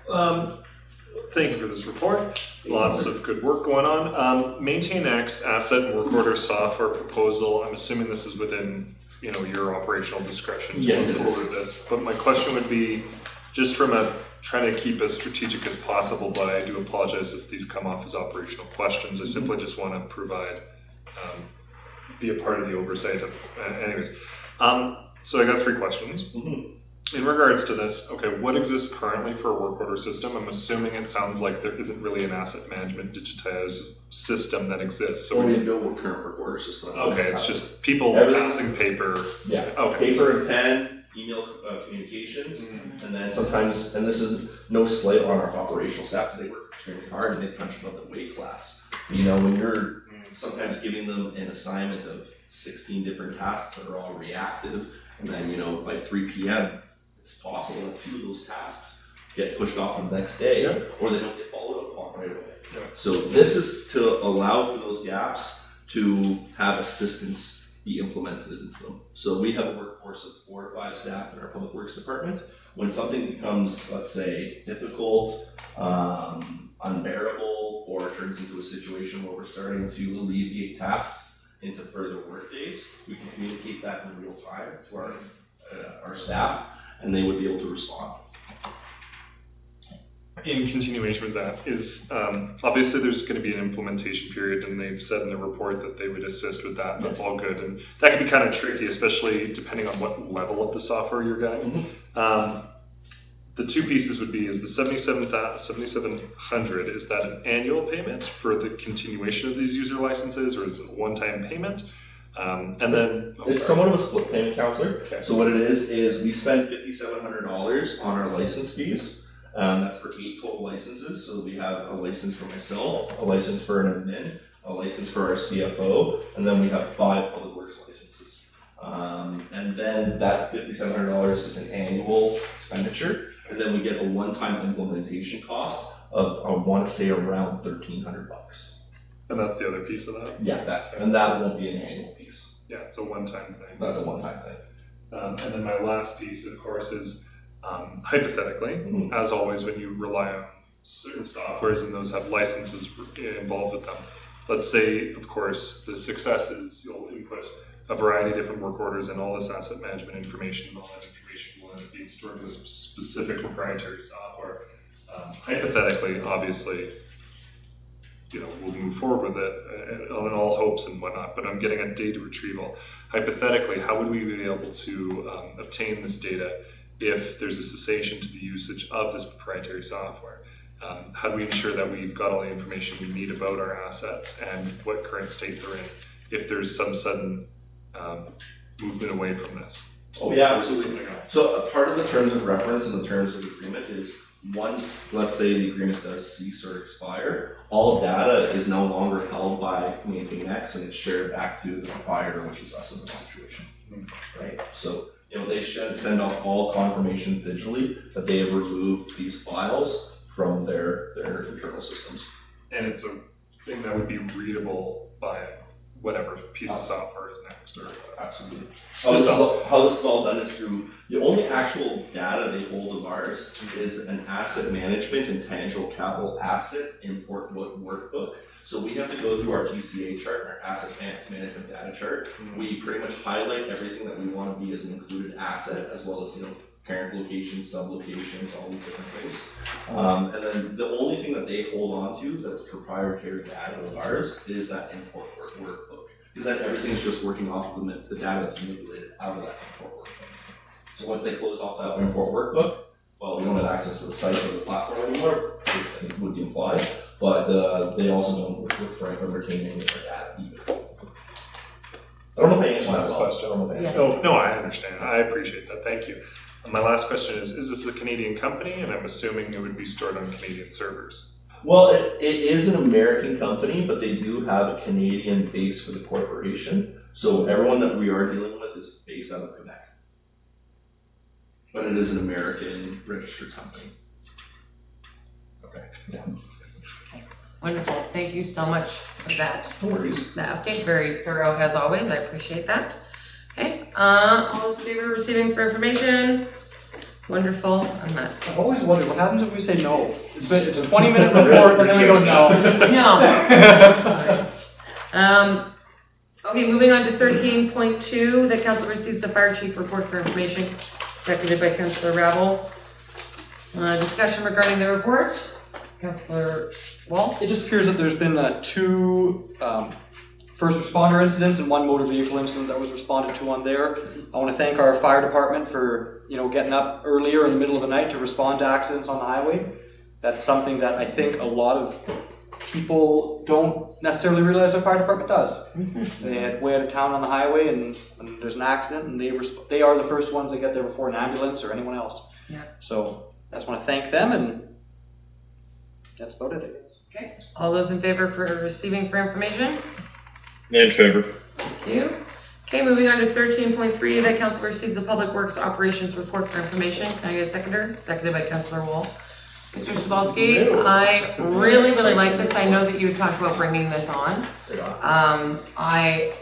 Thank you for this report. Lots of good work going on. Maintain X asset and work order software proposal. I'm assuming this is within, you know, your operational discretion. Yes, it is. This. But my question would be, just from trying to keep as strategic as possible, but I do apologize if these come off as operational questions. I simply just want to provide, be a part of the oversight of, anyways. So I got 3 questions. Mm-hmm. In regards to this, okay, what exists currently for a work order system? I'm assuming it sounds like there isn't really an asset management digitized system that exists. So we have no current work order system. Okay, it's just people passing paper. Yeah, okay. Paper and pen, email communications, and then sometimes, and this is no slight on our operational staff because they work extremely hard and they punch above the weight class. You know, when you're sometimes giving them an assignment of 16 different tasks that are all reactive, and then, you know, by 3 p.m., it's possible that 2 of those tasks get pushed off the next day, or they don't get followed up on right away. Yeah. So this is to allow for those gaps to have assistance be implemented into them. So we have a workforce of 4 to 5 staff in our public works department. When something becomes, let's say, difficult, unbearable, or turns into a situation where we're starting to alleviate tasks into further work days, we can communicate that in real time to our staff, and they would be able to respond. In continuation with that is, obviously there's going to be an implementation period, and they've said in the report that they would assist with that. That's all good, and that can be kind of tricky, especially depending on what level of the software you're getting. The 2 pieces would be, is the $7,700, is that an annual payment for the continuation of these user licenses, or is it a one-time payment? And then it's somewhat of a split payment, Councillor. Okay. So what it is we spend $5,700 on our license fees. That's for 8 total licenses. So we have a license for myself, a license for an admin, a license for our CFO, and then we have 5 public works licenses. And then that $5,700 is an annual expenditure, and then we get a one-time implementation cost of, I want to say, around $1,300. And that's the other piece of that? Yeah, that won't be an annual piece. Yeah, it's a one-time thing. That's a one-time thing. And then my last piece, of course, is hypothetically, as always, when you rely on certain softwares and those have licenses involved with them. Let's say, of course, the success is you'll input a variety of different work orders and all this asset management information, and all that information will end up being stored in this specific proprietary software. Hypothetically, obviously, we'll move forward with it on all hopes and whatnot, but I'm getting at data retrieval. Hypothetically, how would we be able to obtain this data if there's a cessation to the usage of this proprietary software? How do we ensure that we've got all the information we need about our assets and what current state they're in if there's some sudden movement away from this? Oh yeah, Or is it absolutely. something else? So a part of the terms of reference and the terms of agreement is once, let's say, the agreement does cease or expire, all data is no longer held by MaintainX and it's shared back to the proprietor, which is us in this situation, right? So, they should send out all confirmation digitally that they have removed these files from their internal systems. And it's a thing that would be readable by whatever piece of software is next. Or Absolutely. How this is all done is through, the only actual data they hold of ours is an asset management and tangible capital asset import workbook. So we have to go through our TCA chart and our asset management data chart. We pretty much highlight everything that we want to be as an included asset, as well as, parent locations, sub-locations, all these different things. And then the only thing that they hold on to that's proprietary data of ours is that import workbook. Because then everything's just working off of the data that's manipulated out of that import workbook. So once they close off that import workbook, well, we don't have access to the site or the platform anymore, which I think would be implied, but they also don't retain any of their data either. I don't know if I answered that Last well. question. I don't know if I answered No, I understand. I appreciate that. Thank you. And my last question is this a Canadian company? And I'm assuming it would be stored on Canadian servers. Well, it is an American company, but they do have a Canadian base for the corporation. So everyone that we are dealing with is based out of Quebec. But it is an American registered company. Okay. Yeah. Wonderful, thank you so much for that. No worries. That update, very thorough as always, I appreciate that. Okay, all those in favor of receiving for information? Wonderful, I'm not. I've always wondered what happens if we say no. It's a 20-minute report, and then we go no. No. Okay, moving on to 13.2, the council receives the fire chief report for information, seconded by Councillor Rabble. Discussion regarding the report, Councillor Wall. It just appears that there's been 2 first responder incidents and 1 motor vehicle incident that was responded to on there. I want to thank our fire department for getting up earlier in the middle of the night to respond to accidents on the highway. That's something that I think a lot of people don't necessarily realize the fire department does. They head way out of town on the highway, and when there's an accident, and they are the first ones that get there before an ambulance or anyone else. Yeah. So I just want to thank them, and that's about it, I guess. Okay, all those in favor for receiving for information? In favor. Thank you. Okay, moving on to 13.3, that council receives the Public Works Operations Report for information. Can I get a seconder? Seconded by Councillor Wall. Mr. Sabalski, I really like this. I know that you talked about bringing this on. I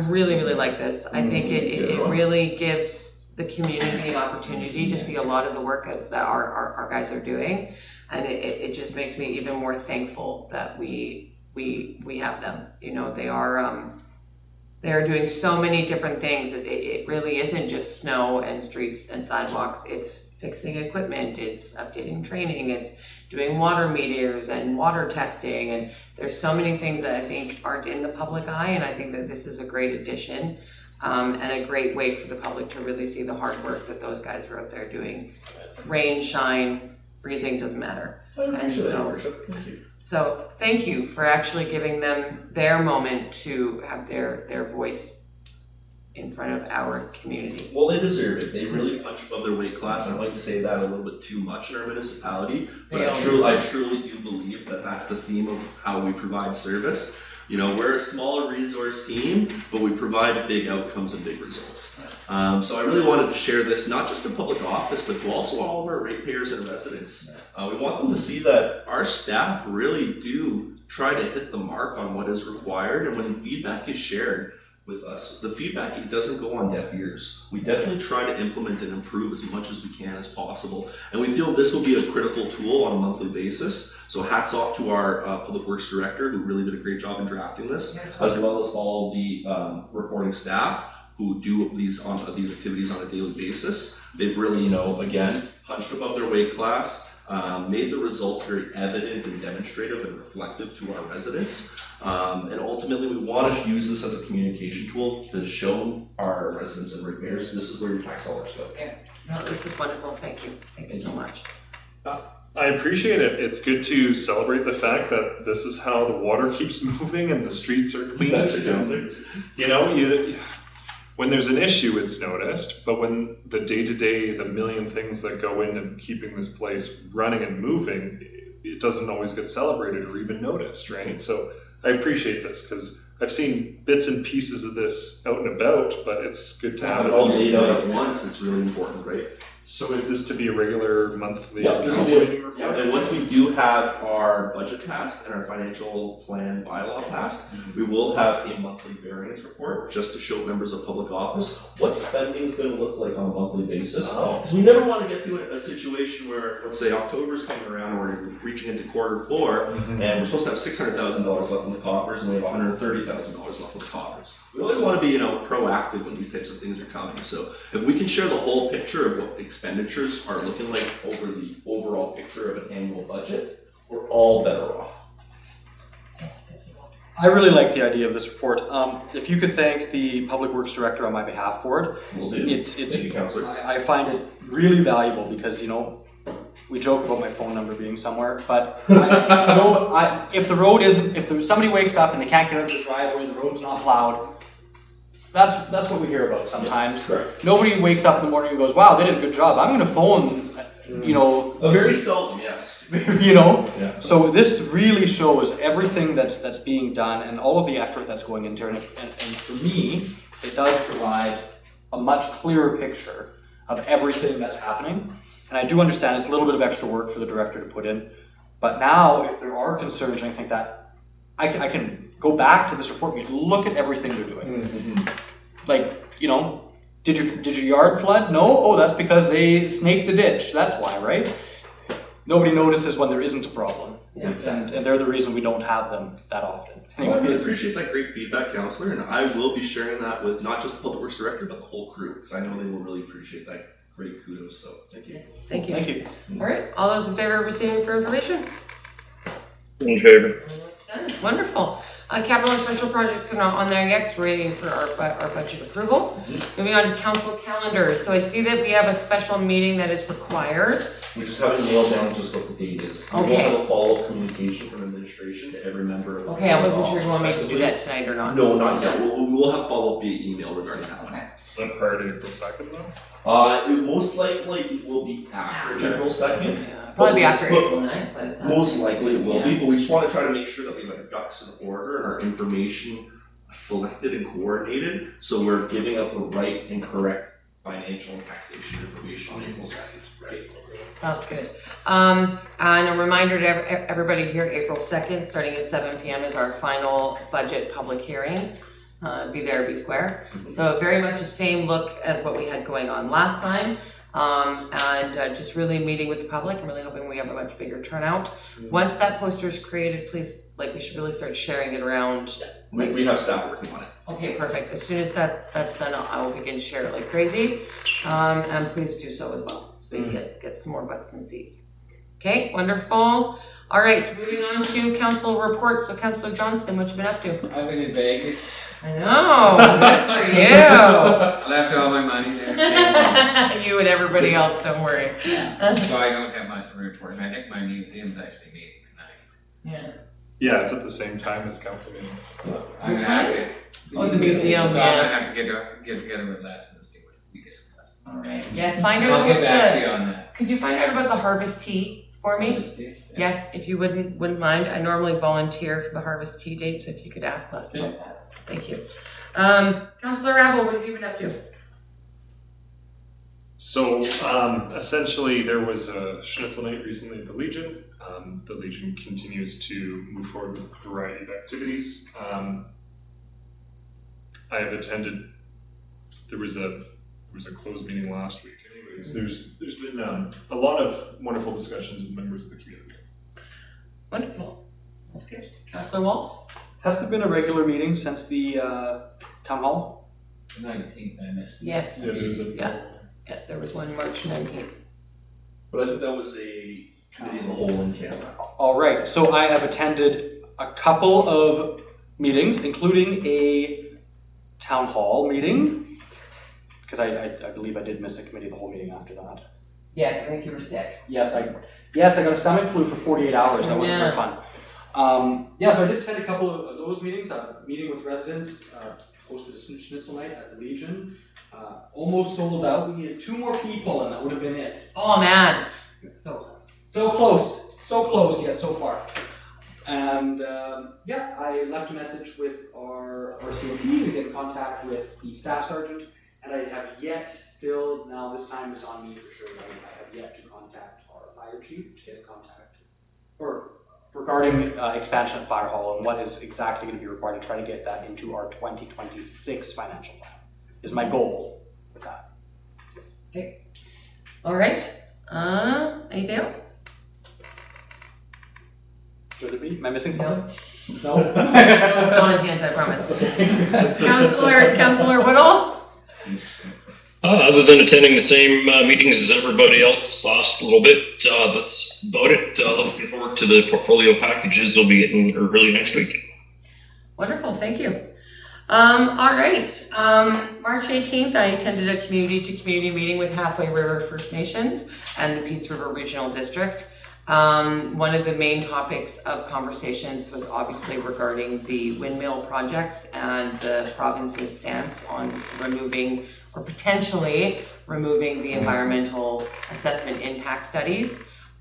really like this. I think it really gives the community an opportunity to see a lot of the work that our guys are doing. And it just makes me even more thankful that we have them. They are doing so many different things. It really isn't just snow and streets and sidewalks. It's fixing equipment, it's updating training, it's doing water meters and water testing, and there's so many things that I think aren't in the public eye, and I think that this is a great addition and a great way for the public to really see the hard work that those guys are out there doing. Rain, shine, freezing, doesn't matter. So thank you for actually giving them their moment to have their voice in front of our community. Well, they deserve it. They really punch above their weight class. I might say that a little bit too much in our municipality, but I truly do believe that that's the theme of how we provide service. We're a smaller resource team, but we provide big outcomes and big results. So I really wanted to share this, not just in public office, but to also all of our ratepayers and residents. We want them to see that our staff really do try to hit the mark on what is required, and when feedback is shared, with us, the feedback, it doesn't go on deaf ears. We definitely try to implement and improve as much as we can as possible. And we feel this will be a critical tool on a monthly basis. So hats off to our Public Works Director, who really did a great job in drafting this, as well as all the reporting staff who do these activities on a daily basis. They've really, again, punched above their weight class, made the results very evident and demonstrative and reflective to our residents. And ultimately, we want to use this as a communication tool to show our residents and ratepayers this is where your tax dollars go. Yeah, no, this is wonderful. Thank you. Thank you so much. I appreciate it. It's good to celebrate the fact that this is how the water keeps moving and the streets are clean. When there's an issue, it's noticed, but when the day-to-day, the million things that go into keeping this place running and moving, it doesn't always get celebrated or even noticed, right? So I appreciate this, because I've seen bits and pieces of this out and about, but it's good to have it all laid out at once. It's really important, right? So is this to be a regular monthly Yeah, this will council be meeting report? and once we do have our budget passed and our financial plan bylaw passed, we will have a monthly variance report just to show members of public office what spending is going to look like on a monthly basis. Because we never want to get to a situation where, let's say, October's coming around and we're reaching into Q4 and we're supposed to have $600,000 left in the coffers and we have $130,000 left in the coffers. We always want to be, proactive when these types of things are coming. So if we can share the whole picture of what expenditures are looking like over the overall picture of an annual budget, we're all better off. I really like the idea of this report. If you could thank the Public Works Director on my behalf for it. Will do. Thank you, Councillor. I find it really valuable because, we joke about my phone number being somewhere, but if the road isn't, if somebody wakes up and they can't get out of the driveway, the road's not plowed, that's what we hear about sometimes. Yeah, correct. Nobody wakes up in the morning and goes, wow, they did a good job. I'm going to phone, Very seldom, yes. Yeah. So this really shows everything that's being done and all of the effort that's going into it. And for me, it does provide a much clearer picture of everything that's happening. And I do understand it's a little bit of extra work for the director to put in. But now, if there are concerns, I think that I can go back to this report and look at everything they're doing. Mm-hmm. Like, did your yard flood? No? Oh, that's because they snaked the ditch. That's why, right? Nobody notices when there isn't a problem. Yeah. And they're the reason we don't have them that often. Well, I really appreciate that great feedback, Councillor, and I will be sharing that with not just the Public Works Director, but the whole crew, because I know they will really appreciate that. Great kudos, so thank you. Thank you. Thank you. All right, all those in favor of receiving for information? In favor. Done. Wonderful. Capital and special projects are not on there yet, 'cause we're waiting for our budget approval. Moving on to council calendars. So I see that we have a special meeting that is required. We just haven't nailed down just what the date is. We will Okay. have a follow-up communication from administration to every member of the Okay, I wasn't sure if you want me to do respectively. that tonight or not. No, not yet. We will have follow-up via email regarding that. Okay. Is that prior to April 2nd though? It most likely will be after April 2nd. Probably be after But April 9th. by the time. Most likely it will Yeah. be, but we just want to try to make sure that we have our ducks in order and our information selected and coordinated, so we're giving out the right and correct financial and taxation information on April 2nd, right? Sounds good. And a reminder to everybody here, April 2nd, starting at 7 p.m. is our final budget public hearing. Be there, be square. So very much the same look as what we had going on last time. And just really meeting with the public. I'm really hoping we have a much bigger turnout. Once that poster is created, please, we should really start sharing it around. We have staff working on it. Okay, perfect. As soon as that's done, I will begin to share it like crazy. And please do so as well, so we can get some more butts and seats. Okay, wonderful. All right, moving on to council reports. So Councillor Johnston, what you been up to? I've been in Vegas. I know, good for you. I left all my money there. You and everybody else, don't worry. So I don't have much of a report. I think my museum's actually meeting tonight. Yeah, it's at the same time as council meetings. So I'm gonna have to. Oh, the museum, So yeah. I'm gonna have to get together with Les and see what we discussed. All right. Yes, find out I'll about get back to you on that. Could you find out about the harvest tea for me? Yes, if you wouldn't mind. I normally volunteer for the harvest tea date, so if you could ask us about that. Thank you. Councillor Rabel, what have you been up to? So essentially, there was a Schnitzel night recently at the Legion. The Legion continues to move forward with a variety of activities. I have attended, there was a closed meeting last week anyways. There's been a lot of wonderful discussions with members of the community. Wonderful. That's good. Councillor Walt? Has there been a regular meeting since the town hall? 19th, I missed. Yes. Yeah, there's a. Yeah. Yeah, there was one March 19th. But I think that was a committee of the whole in camera. All right, so I have attended a couple of meetings, including a town hall meeting, because I believe I did miss a committee of the whole meeting after that. Yes, I think you were sick. Yes, I got a stomach flu for 48 hours. That wasn't very fun. So I did attend a couple of those meetings. A meeting with residents, hosted a schnitzel night at the Legion. Almost sold out. We needed 2 more people, and that would have been it. Oh man. So close. So close yet so far. And I left a message with our COP to get in contact with the staff sergeant, and I have yet still, now this time is on me for sure, I have yet to contact our fire chief to get in contact, or regarding expansion of Fire Hall and what is exactly going to be required to try to get that into our 2026 financial plan, is my goal with that. Okay. All right. Anything else? Should it be? Am I missing something? No. No, not in hands, I promise. Councillor Woodall? Other than attending the same meetings as everybody else last little bit, that's about it. Looking forward to the portfolio packages they'll be getting early next week. Wonderful, thank you. All right, March 18th, I attended a community-to-community meeting with Halfway River First Nations and the Peace River Regional District. One of the main topics of conversations was obviously regarding the windmill projects and the province's stance on removing or potentially removing the environmental assessment impact studies.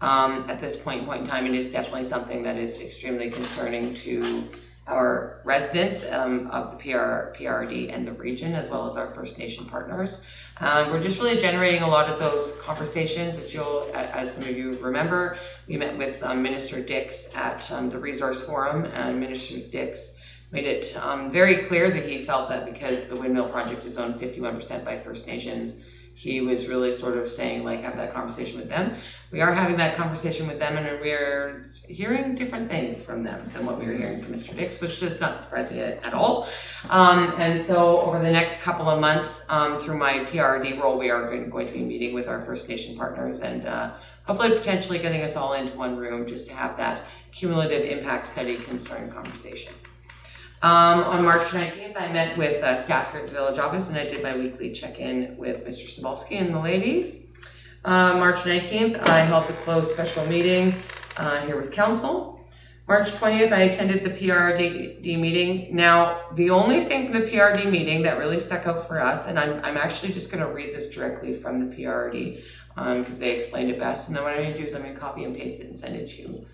At this point in time, it is definitely something that is extremely concerning to our residents of the PRD and the region, as well as our First Nation partners. We're just really generating a lot of those conversations. As some of you remember, we met with Minister Dix at the Resource Forum, and Minister Dix made it very clear that he felt that because the windmill project is owned 51% by First Nations, he was really sort of saying, like, have that conversation with them. We are having that conversation with them, and we're hearing different things from them than what we were hearing from Mr. Dix, which is not surprising at all. And so over the next couple of months, through my PRD role, we are going to be meeting with our First Nation partners and hopefully potentially getting us all into one room just to have that cumulative impact study concern conversation. On March 19th, I met with staff here at the village office, and I did my weekly check-in with Mr. Sobolski and the ladies. March 19th, I held the closed special meeting here with council. March 20th, I attended the PRD meeting. Now, the only thing from the PRD meeting that really stuck out for us, and I'm actually just going to read this directly from the PRD because they explained it best, and then what I'm going to do is I'm going to copy and paste it and send it to you.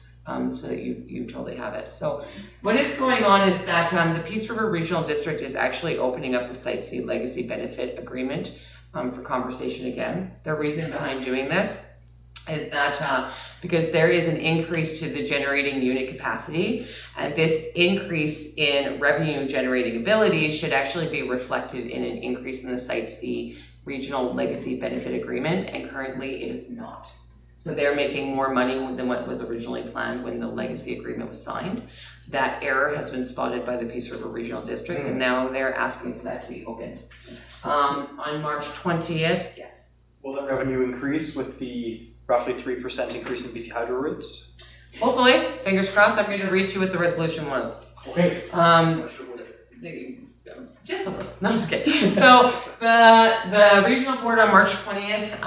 So that you totally have it. So what is going on is that the Peace River Regional District is actually opening up the Site C Legacy Benefit Agreement for conversation again. The reason behind doing this is that because there is an increase to the generating unit capacity, and this increase in revenue generating ability should actually be reflected in an increase in the Site C Regional Legacy Benefit Agreement, and currently it is not. So they're making more money than what was originally planned when the legacy agreement was signed. That error has been spotted by the Peace River Regional District, and now they're asking for that to be opened. On March 20th, yes. Will that revenue increase with the roughly 3% increase in BC Hydro rates? Hopefully, fingers crossed. I'm going to read you what the resolution was. Okay. Just a little. No, I'm just kidding. So the regional board on March 20th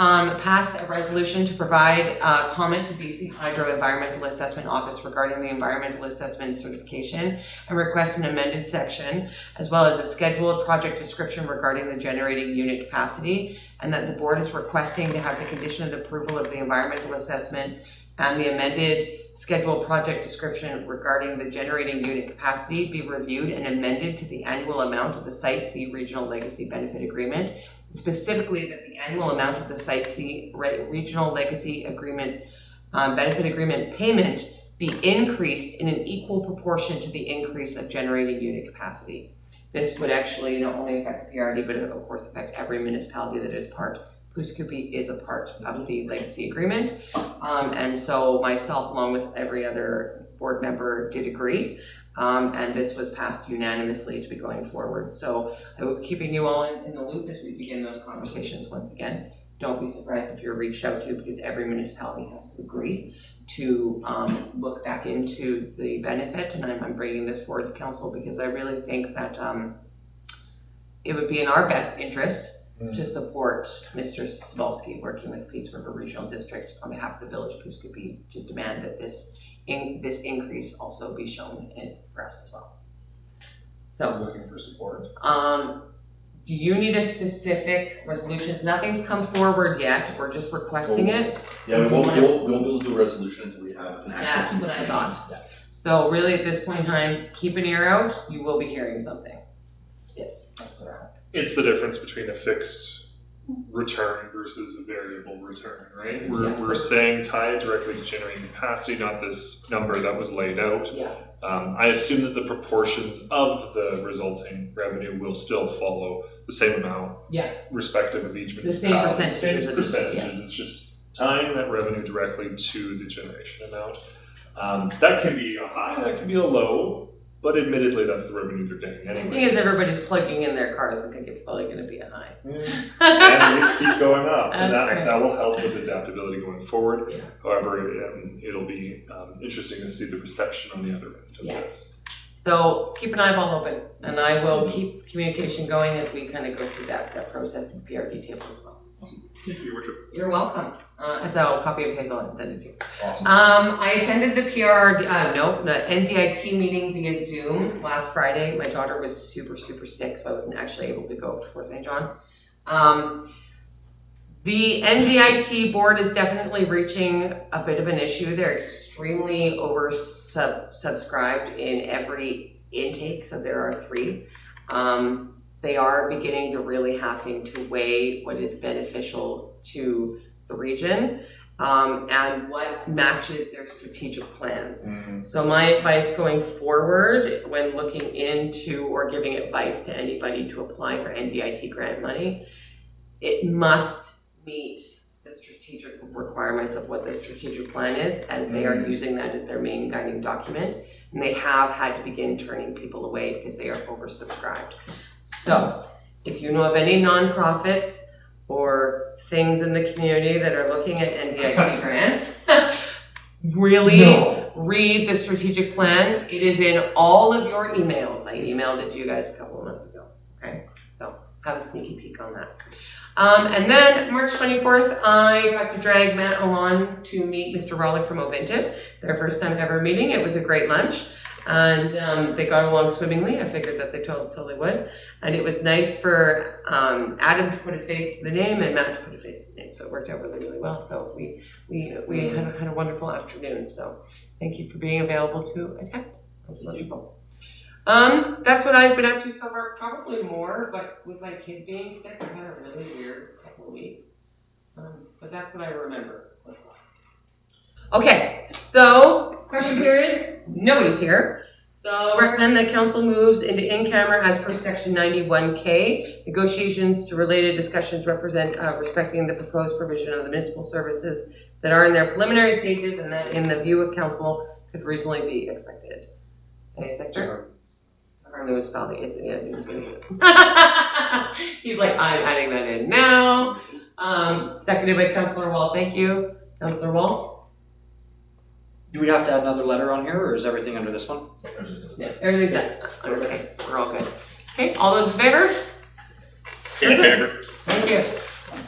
passed a resolution to provide comment to BC Hydro Environmental Assessment Office regarding the environmental assessment certification and request an amended section, as well as a scheduled project description regarding the generating unit capacity, and that the board is requesting to have the condition of approval of the environmental assessment and the amended scheduled project description regarding the generating unit capacity be reviewed and amended to the annual amount of the Site C Regional Legacy Benefit Agreement, specifically that the annual amount of the Site C Regional Legacy Agreement Benefit Agreement payment be increased in an equal proportion to the increase of generating unit capacity. this would actually not only affect the PRD, but it would of course affect every municipality that is part. Poughkeepsie is a part of the legacy agreement. And so myself, along with every other board member, did agree. And this was passed unanimously to be going forward. So I will be keeping you all in the loop as we begin those conversations once again. Don't be surprised if you're reached out to, because every municipality has to agree to look back into the benefit. And I'm bringing this forward to council because I really think that it would be in our best interest to support Mr. Cebulski working with Peace River Regional District on behalf of the Village of Poughkeepsie to demand that this increase also be shown for us as well. So, Looking for support. do you need a specific resolution? Nothing's come forward yet. We're just requesting it. Yeah, we won't be able to do a resolution until we have an actual. That's what I thought. So really, at this point in time, keep an ear out. You will be hearing something. Yes, that's what I heard. It's the difference between a fixed return versus a variable return, right? We're saying tied directly to generating capacity, not this number that was laid out. Yeah. I assume that the proportions of the resulting revenue will still follow the same amount, Yeah. respective of each The same municipality. percentages. Same percentages. It's just tying that revenue directly to the generation amount. That can be a high, that can be a low, but admittedly, that's the revenue they're getting The anyway. thing is, everybody's plugging in their cars and think it's probably going to be a high. And rates keep going up, and That's right. that will help with adaptability going forward. Yeah. However, it'll be interesting to see the reception on the other end of Yeah. this. So keep an eyeball open, and I will keep communication going as we kind of go through that process in PRD table as well. Thank you, Your Worship. You're welcome. So a copy of Hazel and send it to you. Awesome. I attended the the NDIT meeting via Zoom last Friday. My daughter was super sick, so I wasn't actually able to go before St. John. The NDIT board is definitely reaching a bit of an issue. They're extremely oversubscribed in every intake, so there are 3. They are beginning to really having to weigh what is beneficial to the region and what matches their strategic plan. So my advice going forward when looking into or giving advice to anybody to apply for NDIT grant money, it must meet the strategic requirements of what the strategic plan is, as they are using that as their main guiding document, and they have had to begin turning people away because they are oversubscribed. So if you know of any nonprofits or things in the community that are looking at NDIT grants, really read the strategic plan. It is in all of your emails. I emailed it to you guys a couple of months ago. Okay, so have a sneaky peek on that. And then March 24th, I got to drag Matt along to meet Mr. Raleigh from Ovintiv, their first time ever meeting. It was a great lunch, and they got along swimmingly. I figured that they totally would. And it was nice for Adam to put a face to the name and Matt to put a face to the name, so it worked out really, really well. So we had a wonderful afternoon. So thank you for being available to attend. That was wonderful. That's what I've been up to so far, probably more, but with my kid being sick, I've had a really weird couple of weeks. But that's what I remember. Okay, so question period. Nobody's here. So recommend that council moves into in-camera as per section 91K. Negotiations to related discussions respecting the proposed provision of the municipal services that are in their preliminary stages and that in the view of council could reasonably be expected. Any sector? Harley was spelled it. He's like, I'm adding that in now. Seconded by Councillor Wall. Thank you. Councillor Wall? Do we have to add another letter on here, or is everything under this one? Yeah, everything's done. Okay, we're all good. Okay, all those in favor? In favor. Thank you.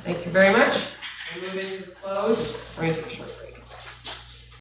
Thank you very much. We move into the close. We're going to take a short break.